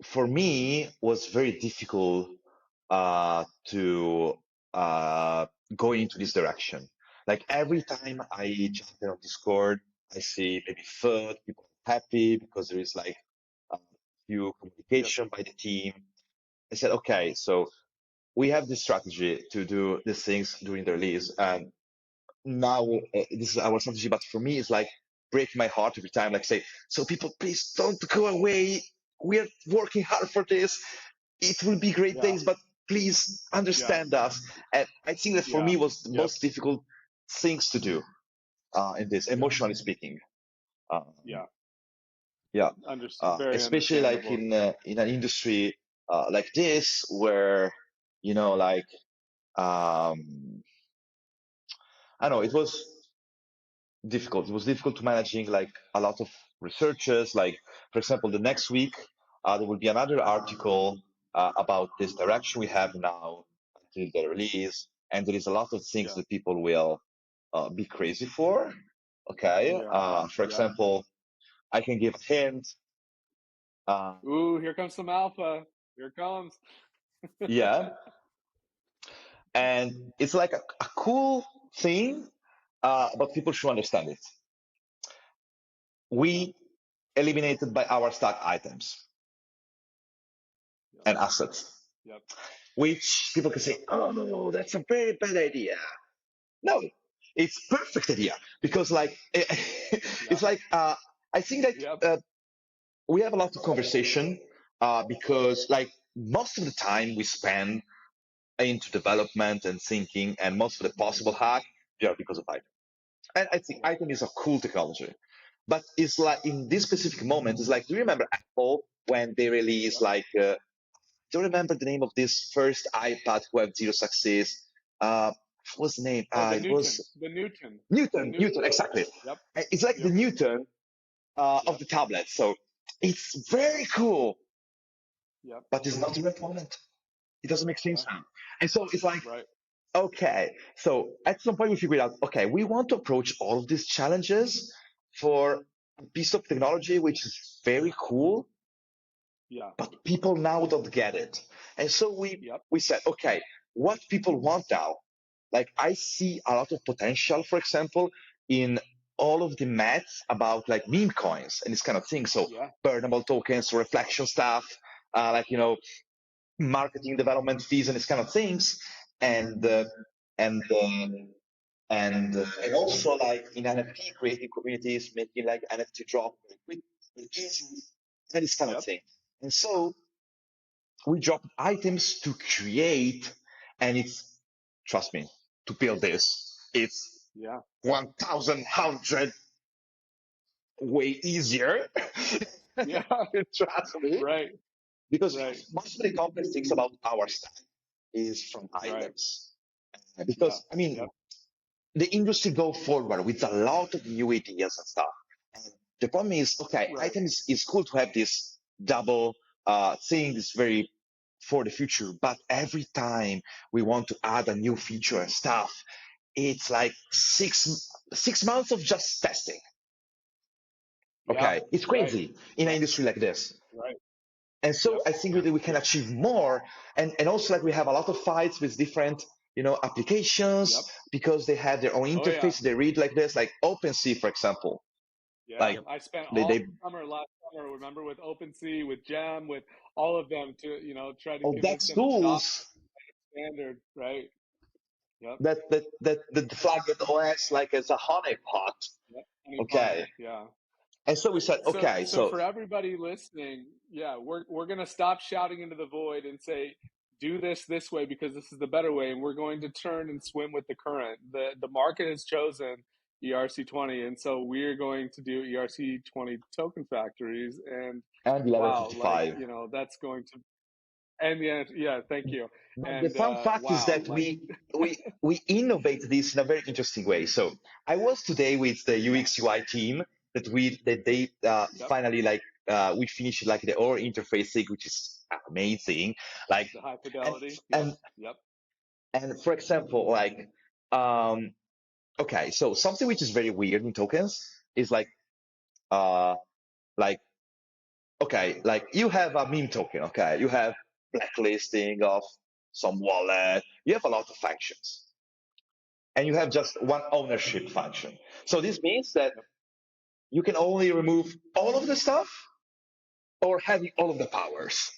for me was very difficult to go into this direction. Like every time I jump in on Discord, I see maybe FUD, people are happy because there is like a few Yep. communication by the team. I said, okay, so we have this strategy to do these things during the release, and now this is our strategy. But for me, it's like break my heart every time. Like say, so people, please don't go away. We're working hard for this. It will be great Yeah. days, but please Yeah. understand us. And I think that for Yeah. me was the Yep. most difficult things to do in this, Yep. emotionally speaking. Um, Yeah. yeah, Very especially like understandable. in an industry like this, where like I don't know, it was difficult. It was difficult to managing like a lot of researchers. Like, for example, the next week there will be another article about this direction we have now until the release, and there is a lot of things Yeah. that people will be crazy for. Okay, Yeah. for Yep. example, I can give a hint. Uh, Ooh, here comes some alpha. Here it comes. yeah, and it's like a cool thing, but people should understand it. Yeah. We eliminated by our stock items Yep. and assets, Yep. which people can say, oh no, that's a very bad idea. No, it's perfect idea because like it's Yep. like I think that Yep. we have a lot of conversation because like most of the time we spend into development and thinking and most of the possible hack they are because of item. And I think Yep. item is a cool technology. But it's like in this specific moment, it's like, do you remember Apple when they released Yep. like do you remember the name of this first iPad who had zero success? What was the name? Oh, the It Newton. was The Newton. The Newton, Newton. exactly. Yep. It's like the Yep. Newton of Yep. the tablet. So it's very cool, Yep. but it's not the right moment. It doesn't make sense Yeah. now. And so it's like, Right. okay, so at some point we figured out, okay, we want to approach all of these challenges for a piece of technology which is very cool, Yeah. but people now don't get it. And so Yep. we said, okay, what people want now? Like I see a lot of potential, for example, in all of the maths about like meme coins and this kind of thing. So Yeah. burnable tokens, reflection stuff, like marketing development fees and this kind of things, and and um, and also like in NFT creating communities, making like NFT drop very quick, very easy, and this kind of Yep. thing. And so we drop items to create, and it's trust me to build this. It's Yeah. 1,100 way easier. Yeah. Trust me, Right. because Right. most of the complex things about our stack is from Right. items. Yeah. Because I mean, Yep. the industry go forward with a lot of new ideas and stuff. And the problem is, okay, Right. items is cool to have this double thing, this very for the future. But every time we want to add a new feature and stuff, it's like 6 months of just testing. Yeah. Okay, it's Right. crazy in an Yep. industry like this. Right. And so Yep. I think that we can Yep. achieve more. And also like we have a lot of fights with different, Yep. applications because they have their own Oh yeah. interface. They read like this, like OpenSea, for example. Yeah. Like Yep. I spent they, all they summer last summer, remember, with OpenSea, with Gem, with all of them to, try to oh, convince that's them to adopt tools standard, right? Yep. that flag it OS like as a honeypot. Yep. Honeypot. Okay. Yeah. And so we said, So okay, so so for everybody listening, yeah, we're gonna stop shouting into the void and say, do this way because this is the better way, and we're going to turn and swim with the current. The market has chosen ERC20, and so we're going to do ERC20 token factories. And and wow, like 1155. that's going to, and yeah, thank you. But the And fun fact is wow, that like we innovate this in a very interesting way. So I was today with the UX UI team that they yep, finally we finished like the OR interfacing, which is amazing. Like the high and fidelity. Yep, and yep, and for example, um okay, so something which is very weird in tokens is uh like okay, like you have a meme token, okay, you have blacklisting of some wallet, you have a lot of functions, and you have just one ownership function. So this means that yep. you can only remove all of the stuff or having all of the powers,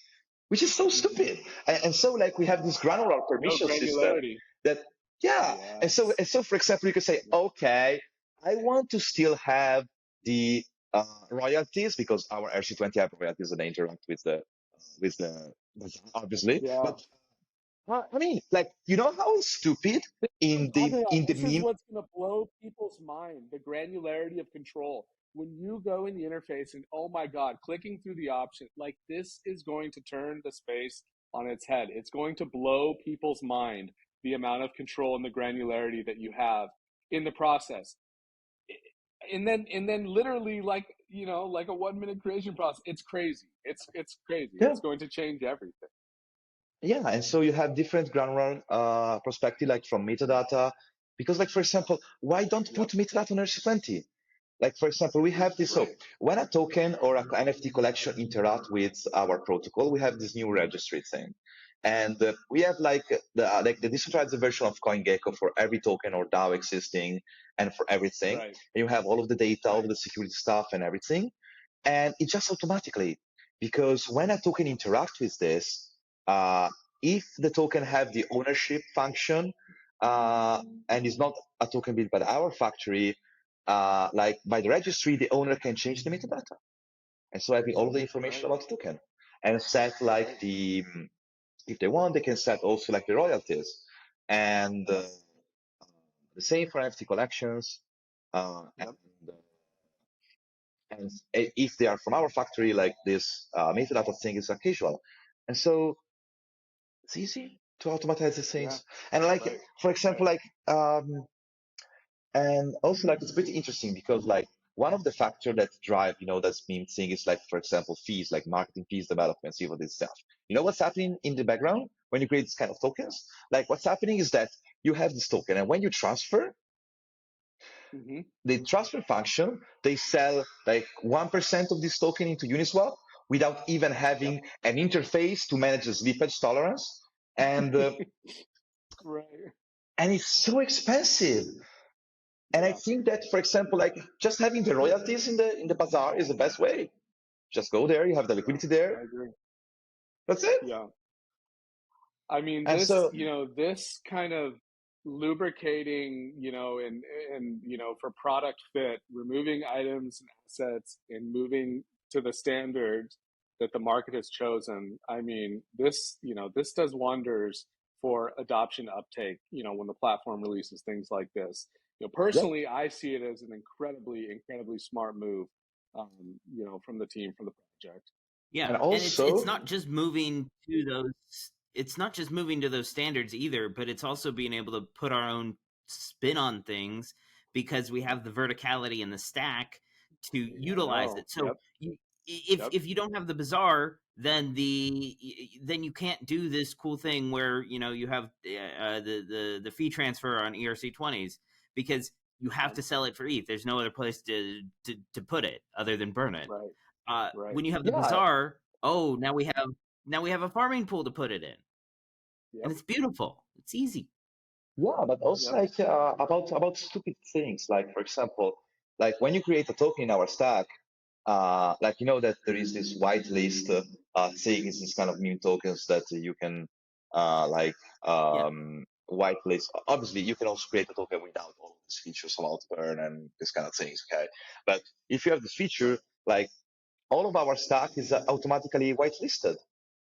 which is so Hmm. stupid. And so like we have this granular No permission system granularity. that yeah. Yes. And so for example, you can say, Yep. okay, I want to still have the royalties because our RC20 have royalties and they interact with the obviously. Yeah. But I mean, like, you know how stupid What I'm in the talking about. This is meme. what's going to blow people's mind, the granularity of control. When you go in the interface and oh my God, clicking through the option, like this is going to turn the space on its head. It's going to blow people's mind, the amount of control and the granularity that you have in the process. And then literally like, like a 1 minute creation process. It's crazy. It's crazy. Yeah, It's going to change everything. yeah, and so you have different granular perspective, like from metadata, because, like for example, why don't Yep. put metadata on RC20? Like for example, we have this. So Right. when a token or a NFT collection interact with our protocol, we have this new registry thing, and we have like the decentralized version of CoinGecko for every token or DAO existing, and for everything. Right. And you have all of the data, all of the security stuff, and everything, and it just automatically, because when a token interacts with this, uh, if the token have the ownership function and is not a token built by our factory, like by the registry, the owner can change the metadata, and so having all the information Right. about the token and set like Right. if they want, they can set also like the royalties, and the same for NFT collections. And Yep. and if they are from our factory, like this metadata thing is a casual, and so it's easy to automatize these Yeah. things. And like Right. for example, Right. and also like it's pretty interesting because like one of the factors that drive that meme thing is like for example fees, like marketing fees, development fee for this stuff. You know what's happening in the background when you create this kind of tokens? Like what's happening is that you have this token, and when you transfer Hmm. the transfer function, they sell like 1% of this token into Uniswap without even Yep. having an interface to manage the slippage tolerance. And Right. and it's so expensive. And I Yeah. think that, for example, like just having the royalties in the bazaar is the best way. Just go there, you have the Yeah. liquidity there. I agree. That's it. Yeah. I mean, And so, this kind of lubricating, and for product fit, removing items and assets and moving to the standards that the market has chosen. I mean, this does wonders for adoption uptake, when the platform releases things like this. yep. Personally, I see it as an incredibly, incredibly smart move, from the team, from the project. Yeah, And and it's also, not just moving to those it's not just moving to those standards either, but it's also being able to put our own spin on things because we have the verticality in the stack to I utilize know. it. So Yep. Yep. if you don't have the bazaar, then then you can't do this cool thing where you have the fee transfer on ERC20s because you have Yep. to sell it for ETH. There's no other place to put it other than burn it. Right. Right. When you have the yeah, bazaar, oh, now we have a farming pool to put it in, and Yep. it's beautiful. It's easy. yeah, but also Yep. like about stupid things. Like for example, like when you create a token in our stack, like that there is this whitelist things, this kind of meme tokens that you can like Yeah, whitelist. Obviously, you can also create a token without all of these features about burn and this kind of things. Okay, but if you have this feature, like all of our stack is automatically whitelisted,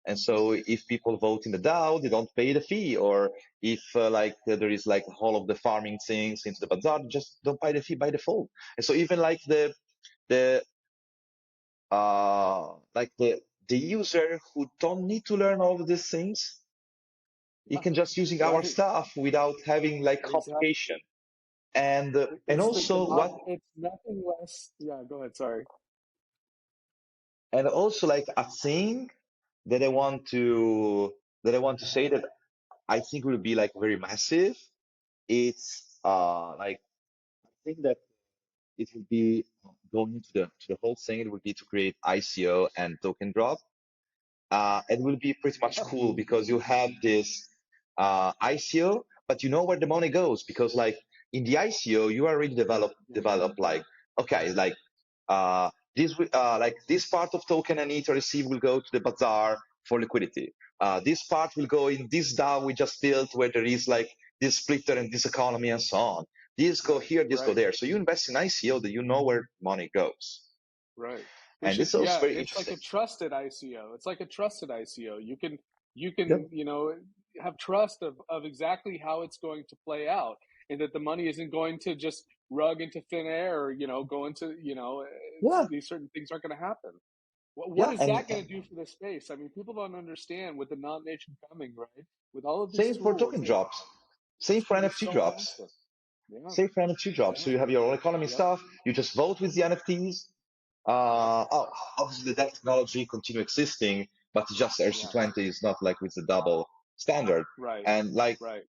And so if people vote in the DAO, they don't pay the fee. Or if there is like all of the farming things into the Bazaar, just don't pay the fee by default. And so even like the like the user who don't need to learn all of these things, he Yeah, can just using our right. stuff without having like Exactly. complication. And It's the also not. what It's nothing less. Yeah. Go ahead. Sorry. and also like a thing that I want to say that I think will be like very massive. It's like I think that it will be going to the whole thing. It will be to create ICO and token drop. It will be pretty much Yeah. cool because you have this ICO, but you know where the money goes because like in the ICO you already develop like okay like this part of token I need to receive will go to the Bazaar for liquidity. This part will go in this DAO we just built where there is like this splitter and this economy and so on. This go here, this go Right. there. So you invest in ICO that you know where money goes, Right. and Which this is, is also yeah, very it's like interesting. a trusted ICO. It's like a trusted ICO. You Yep. can, have trust of exactly how it's going to play out, and that the money isn't going to just rug into thin air, or, go into, Yeah. these certain things aren't going to happen. What Yeah. is that going to do for the space? I mean, people don't understand with the non-nation coming, right? With all of these Same for tools, token drops. Same it's for going to be NFT so drops. massive. Yeah. Same for NFT drops. So Yeah. you have your own economy Yep. stuff. You just vote with the NFTs. Yep. Obviously, that technology continue existing, but just Yeah. RC20 is not like with the double standard. Right. And like, Right.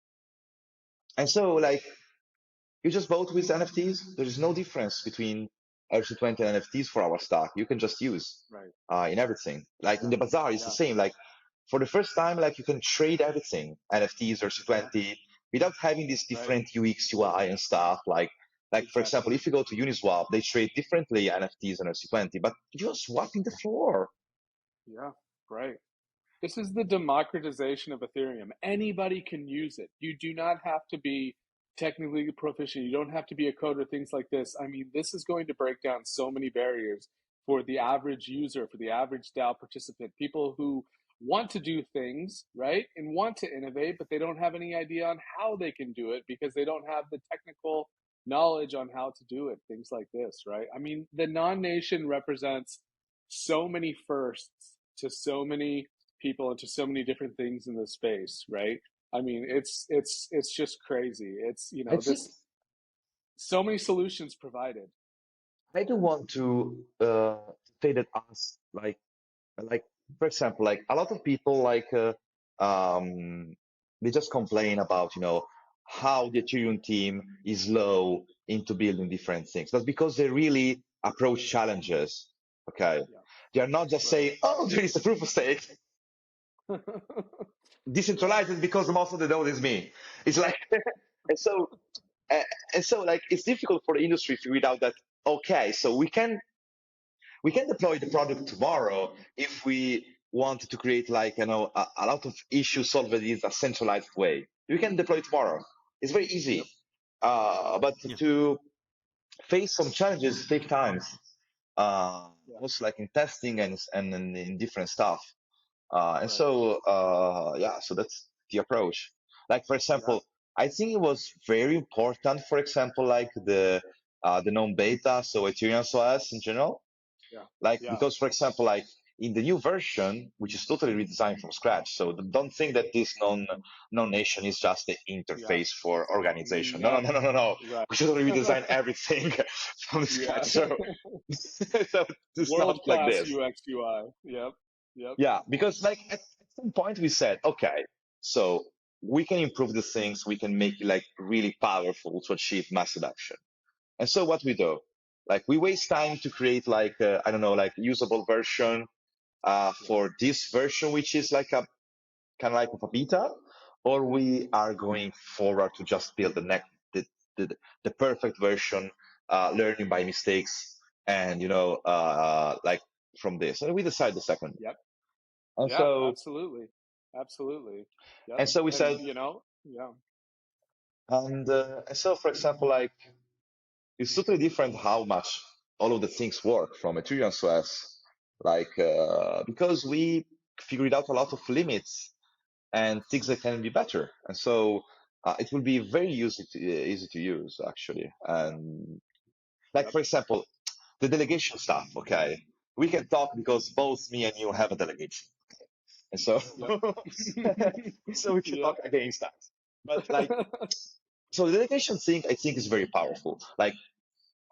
and so like you just vote with NFTs. There is no difference between RC20 and NFTs for our stock. You can just use Right. in everything. Like in Yeah. the Bazaar, it's the Yeah. same. Like for the first time, like you can trade everything, NFTs, Yeah. RC20, without having this Right. different UX, UI and stuff. Like for example, Exactly. if you go to Uniswap, they trade differently NFTs and RC20, but you're swapping the floor. Yeah. Right. This is the democratization of Ethereum. Anybody can use it. You do not have to be technically proficient. You don't have to be a coder, things like this. I mean, this is going to break down so many barriers for the average user, for the average DAO participant, people who want to do things, right? And want to innovate, but they don't have any idea on how they can do it because they don't have the technical knowledge on how to do it, things like this, right? I mean, the non-nation represents so many firsts to so many people into so many different things in the space, right? I mean, it's just crazy. It's, I think this, so many solutions provided. I do want to say that us like for example like a lot of people um they just complain about how the Ethereum team is low into building different things. That's because they really approach challenges. Okay, Yeah, they are not just right. saying, oh, there is a proof of stake, Yeah, decentralize it because most of the node is me. It's like and so uh, and so like it's difficult for the industry to figure out that okay, so we can deploy the product tomorrow if we wanted to create like a lot of issues solved in a centralized way. We can deploy tomorrow. It's very easy. yep, But Yeah. to face some challenges take time. yeah, Also like in testing and in different stuff. And right, so yeah, so that's the approach. Like for yeah, example, I think it was very important, for example, like the non-beta, so Ethereum OS in general, yeah, like yeah, because for example like in the new version which is totally redesigned from scratch, so don't think that this non-nation is just the yeah, interface for organization. No, no, no, no, no, no, no. right. We totally redesign everything from scratch. Yeah. So so it's not World like class this. UX UI. Yep, yep, Yeah, because like at some point we said okay, so we can improve the things, we can make it like really powerful to achieve mass adoption. And so what we do, like we waste time to create like I don't know, like usable version yeah, for this version, which is like a kind of like a beta, or we are going forward to just build the perfect version, learning by mistakes, and like from this, and we decide the second. yep, And yeah, so absolutely, absolutely, yep. and so we And said, yeah, and so for example, like it's totally different how much all of the things work from Ethereum OS, like because figured out a lot of limits and things that can be better. And so it will be very easy to use actually. And like Yep. for example, the delegation stuff. Okay, we can talk because both me and you have a delegation, and so Yep. so we can Yep. talk against that. But like, so the delegation thing I think is very powerful. Like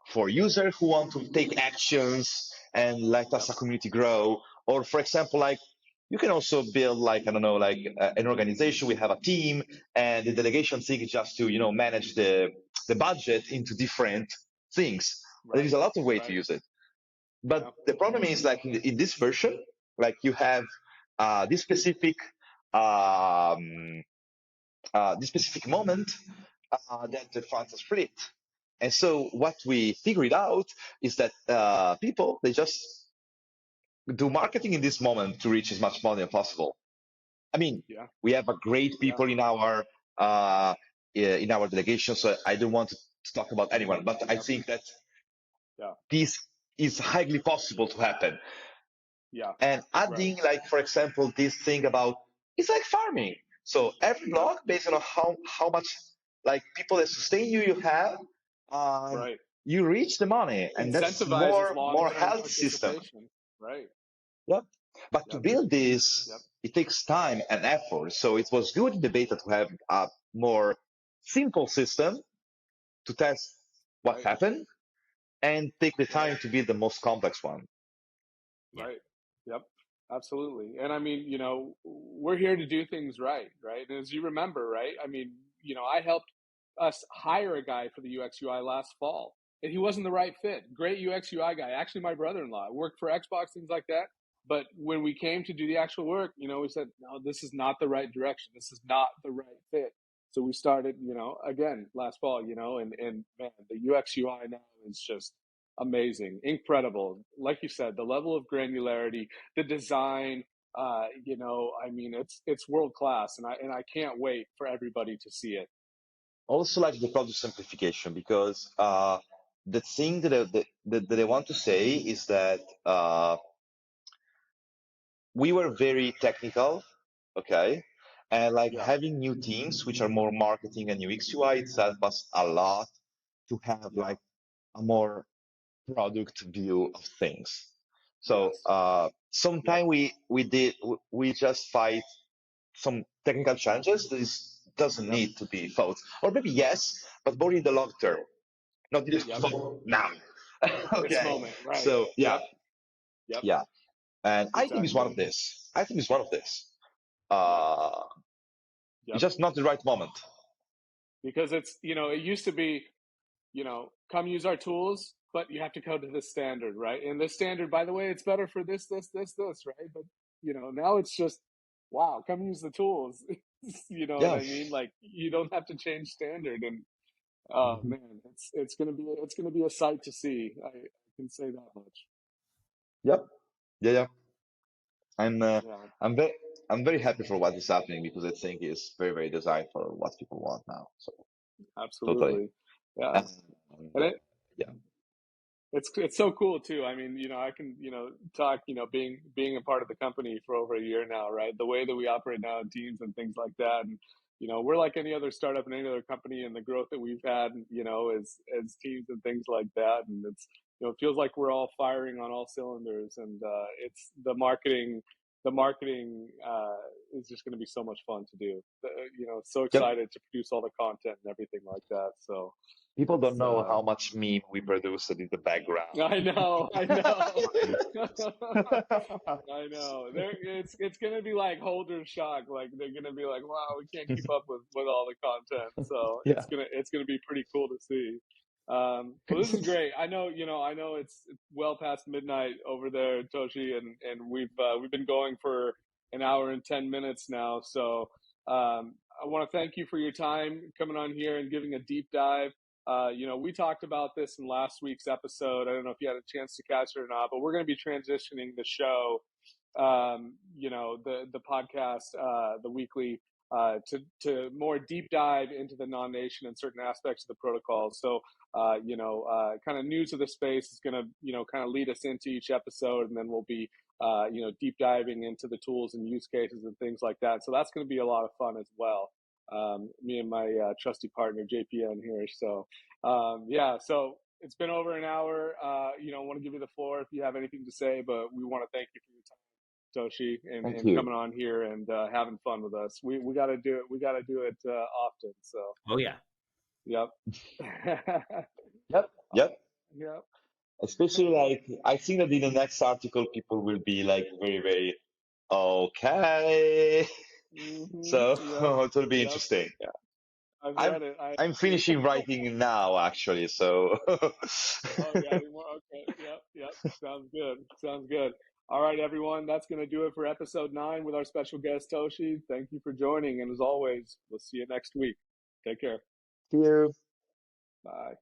for users who want to take actions and let us Yep. a community grow, or for example, like you can also build like I don't know, like an organization. We have a team, and the delegation thing is just to manage the budget into different things. There is Right. a lot of way to Right. use it, but Yeah. the problem is like in this version, like you have this specific um, this specific moment that the funds are split. And so what we figured out is that people, they just do marketing in this moment to reach as much money as possible. I mean, Yeah. we have a great Yeah. people in our delegation, so I don't want to talk about anyone, but I think that Yeah. this is highly possible to happen. Yeah. And Right. adding, like, for example, this thing about it's like farming. So every Yep. block, based on how much like people that sustain you have, uh, Right. you reach the money, and that's Incentivizes more long-term healthy system. participation. Right. Yep. But to Yep. build this, Yep. it takes time and effort. So it was good in the beta to have a more simple system to test what Right. happened and take the Right. time to build the most complex one. Yeah. Right. Yep. Absolutely. And I mean, we're here to do things right, right? And as you remember, right? I mean, I helped us hire a guy for the UX UI last fall, and he wasn't the right fit. Great UX UI guy, actually my brother-in-law, worked for Xbox, things like that. But when we came to do the actual work, we said, no, this is not the right direction. This is not the right fit. So we started, again last fall, and man, the UX UI now is just amazing, incredible. Like you said, the level of granularity, the design, I mean, it's world class, and I can't wait for everybody to see it. Also like the product simplification because the thing that I want to say is that we were very technical, okay, and like Yeah, having new teams which are more marketing and UX UI, it's helped us a lot to have yeah, like a more product view of things. So yes, yep, sometime we just fight some technical challenges. This doesn't yep, need to be fought, or maybe yes, but more in the long term, not just yep. now. This Okay, moment, right? so yeah, Yep, yep, yeah, and I think it's one exactly. of this. I think it's one of this. Yep, Uh, it's yep. just not the right moment. Because it used to be, come use our tools, but you have to go to this standard, right? And this standard, by the way, it's better for this, right? But now it's just, wow, come use the tools. You know what Yeah. I mean? Like you don't have to change standard, and oh Mhm. man, it's gonna be a sight to see. I can say that much. Yep. Yeah, yeah. I'm uh, Yeah, I'm very I'm very happy for what is happening because I think it's very very designed for what people want now. So totally. absolutely. Yeah, And and yeah, it's so cool too. I mean, I can, talk, being a part of the company for over a year now, right? The way that we operate now in teams and things like that. And, we're like any other startup and any other company, and the growth that we've had, as teams and things like that. And it's, it feels like we're all firing on all cylinders, and it's the marketing is just going to be so much fun to do. So yep. excited to produce all the content and everything like that. So People don't it's know how much meme we produced in the background. I know, I know. Fine. I know. It's gonna be like Holder's shock. Like they're gonna be like, wow, we can't keep up with all the content. So Yeah. it's gonna be pretty cool to see. Well, this is great. I know it's well past midnight over there, Toshi, and we've been going for an hour and 10 minutes now. So I want to thank you for your time coming on here and giving a deep dive. We talked about this in last week's episode. I don't know if you had a chance to catch it or not, but we're going to be transitioning the show, the podcast, the weekly, to more deep dive into the NONnation and certain aspects of the protocol. So, kind of news of the space is going to, kind of lead us into each episode, and then we'll be deep diving into the tools and use cases and things like that. So that's going to be a lot of fun as well. Me and my trusty partner JPN here. So yeah, so it's been over an hour. I want to give you the floor if you have anything to say, but we want to thank you for your time, Toshi, Thank and you. coming on here and having fun with us. We got to do it. We got to do it often. So, Oh yeah. yep. Yep. Yep. Yep. Especially like I think that in the next article, people will be like very, very okay. So Yep. it will be Yep. interesting. Yeah. I've I'm read it. I I'm agree. finishing writing now actually. So Oh, you got any more? Okay. Yep. Yep. Sounds good. Sounds good. All right, everyone. That's going to do it for episode 9 with our special guest, Toshi. Thank you for joining. And as always, we'll see you next week. Take care. see you. Bye.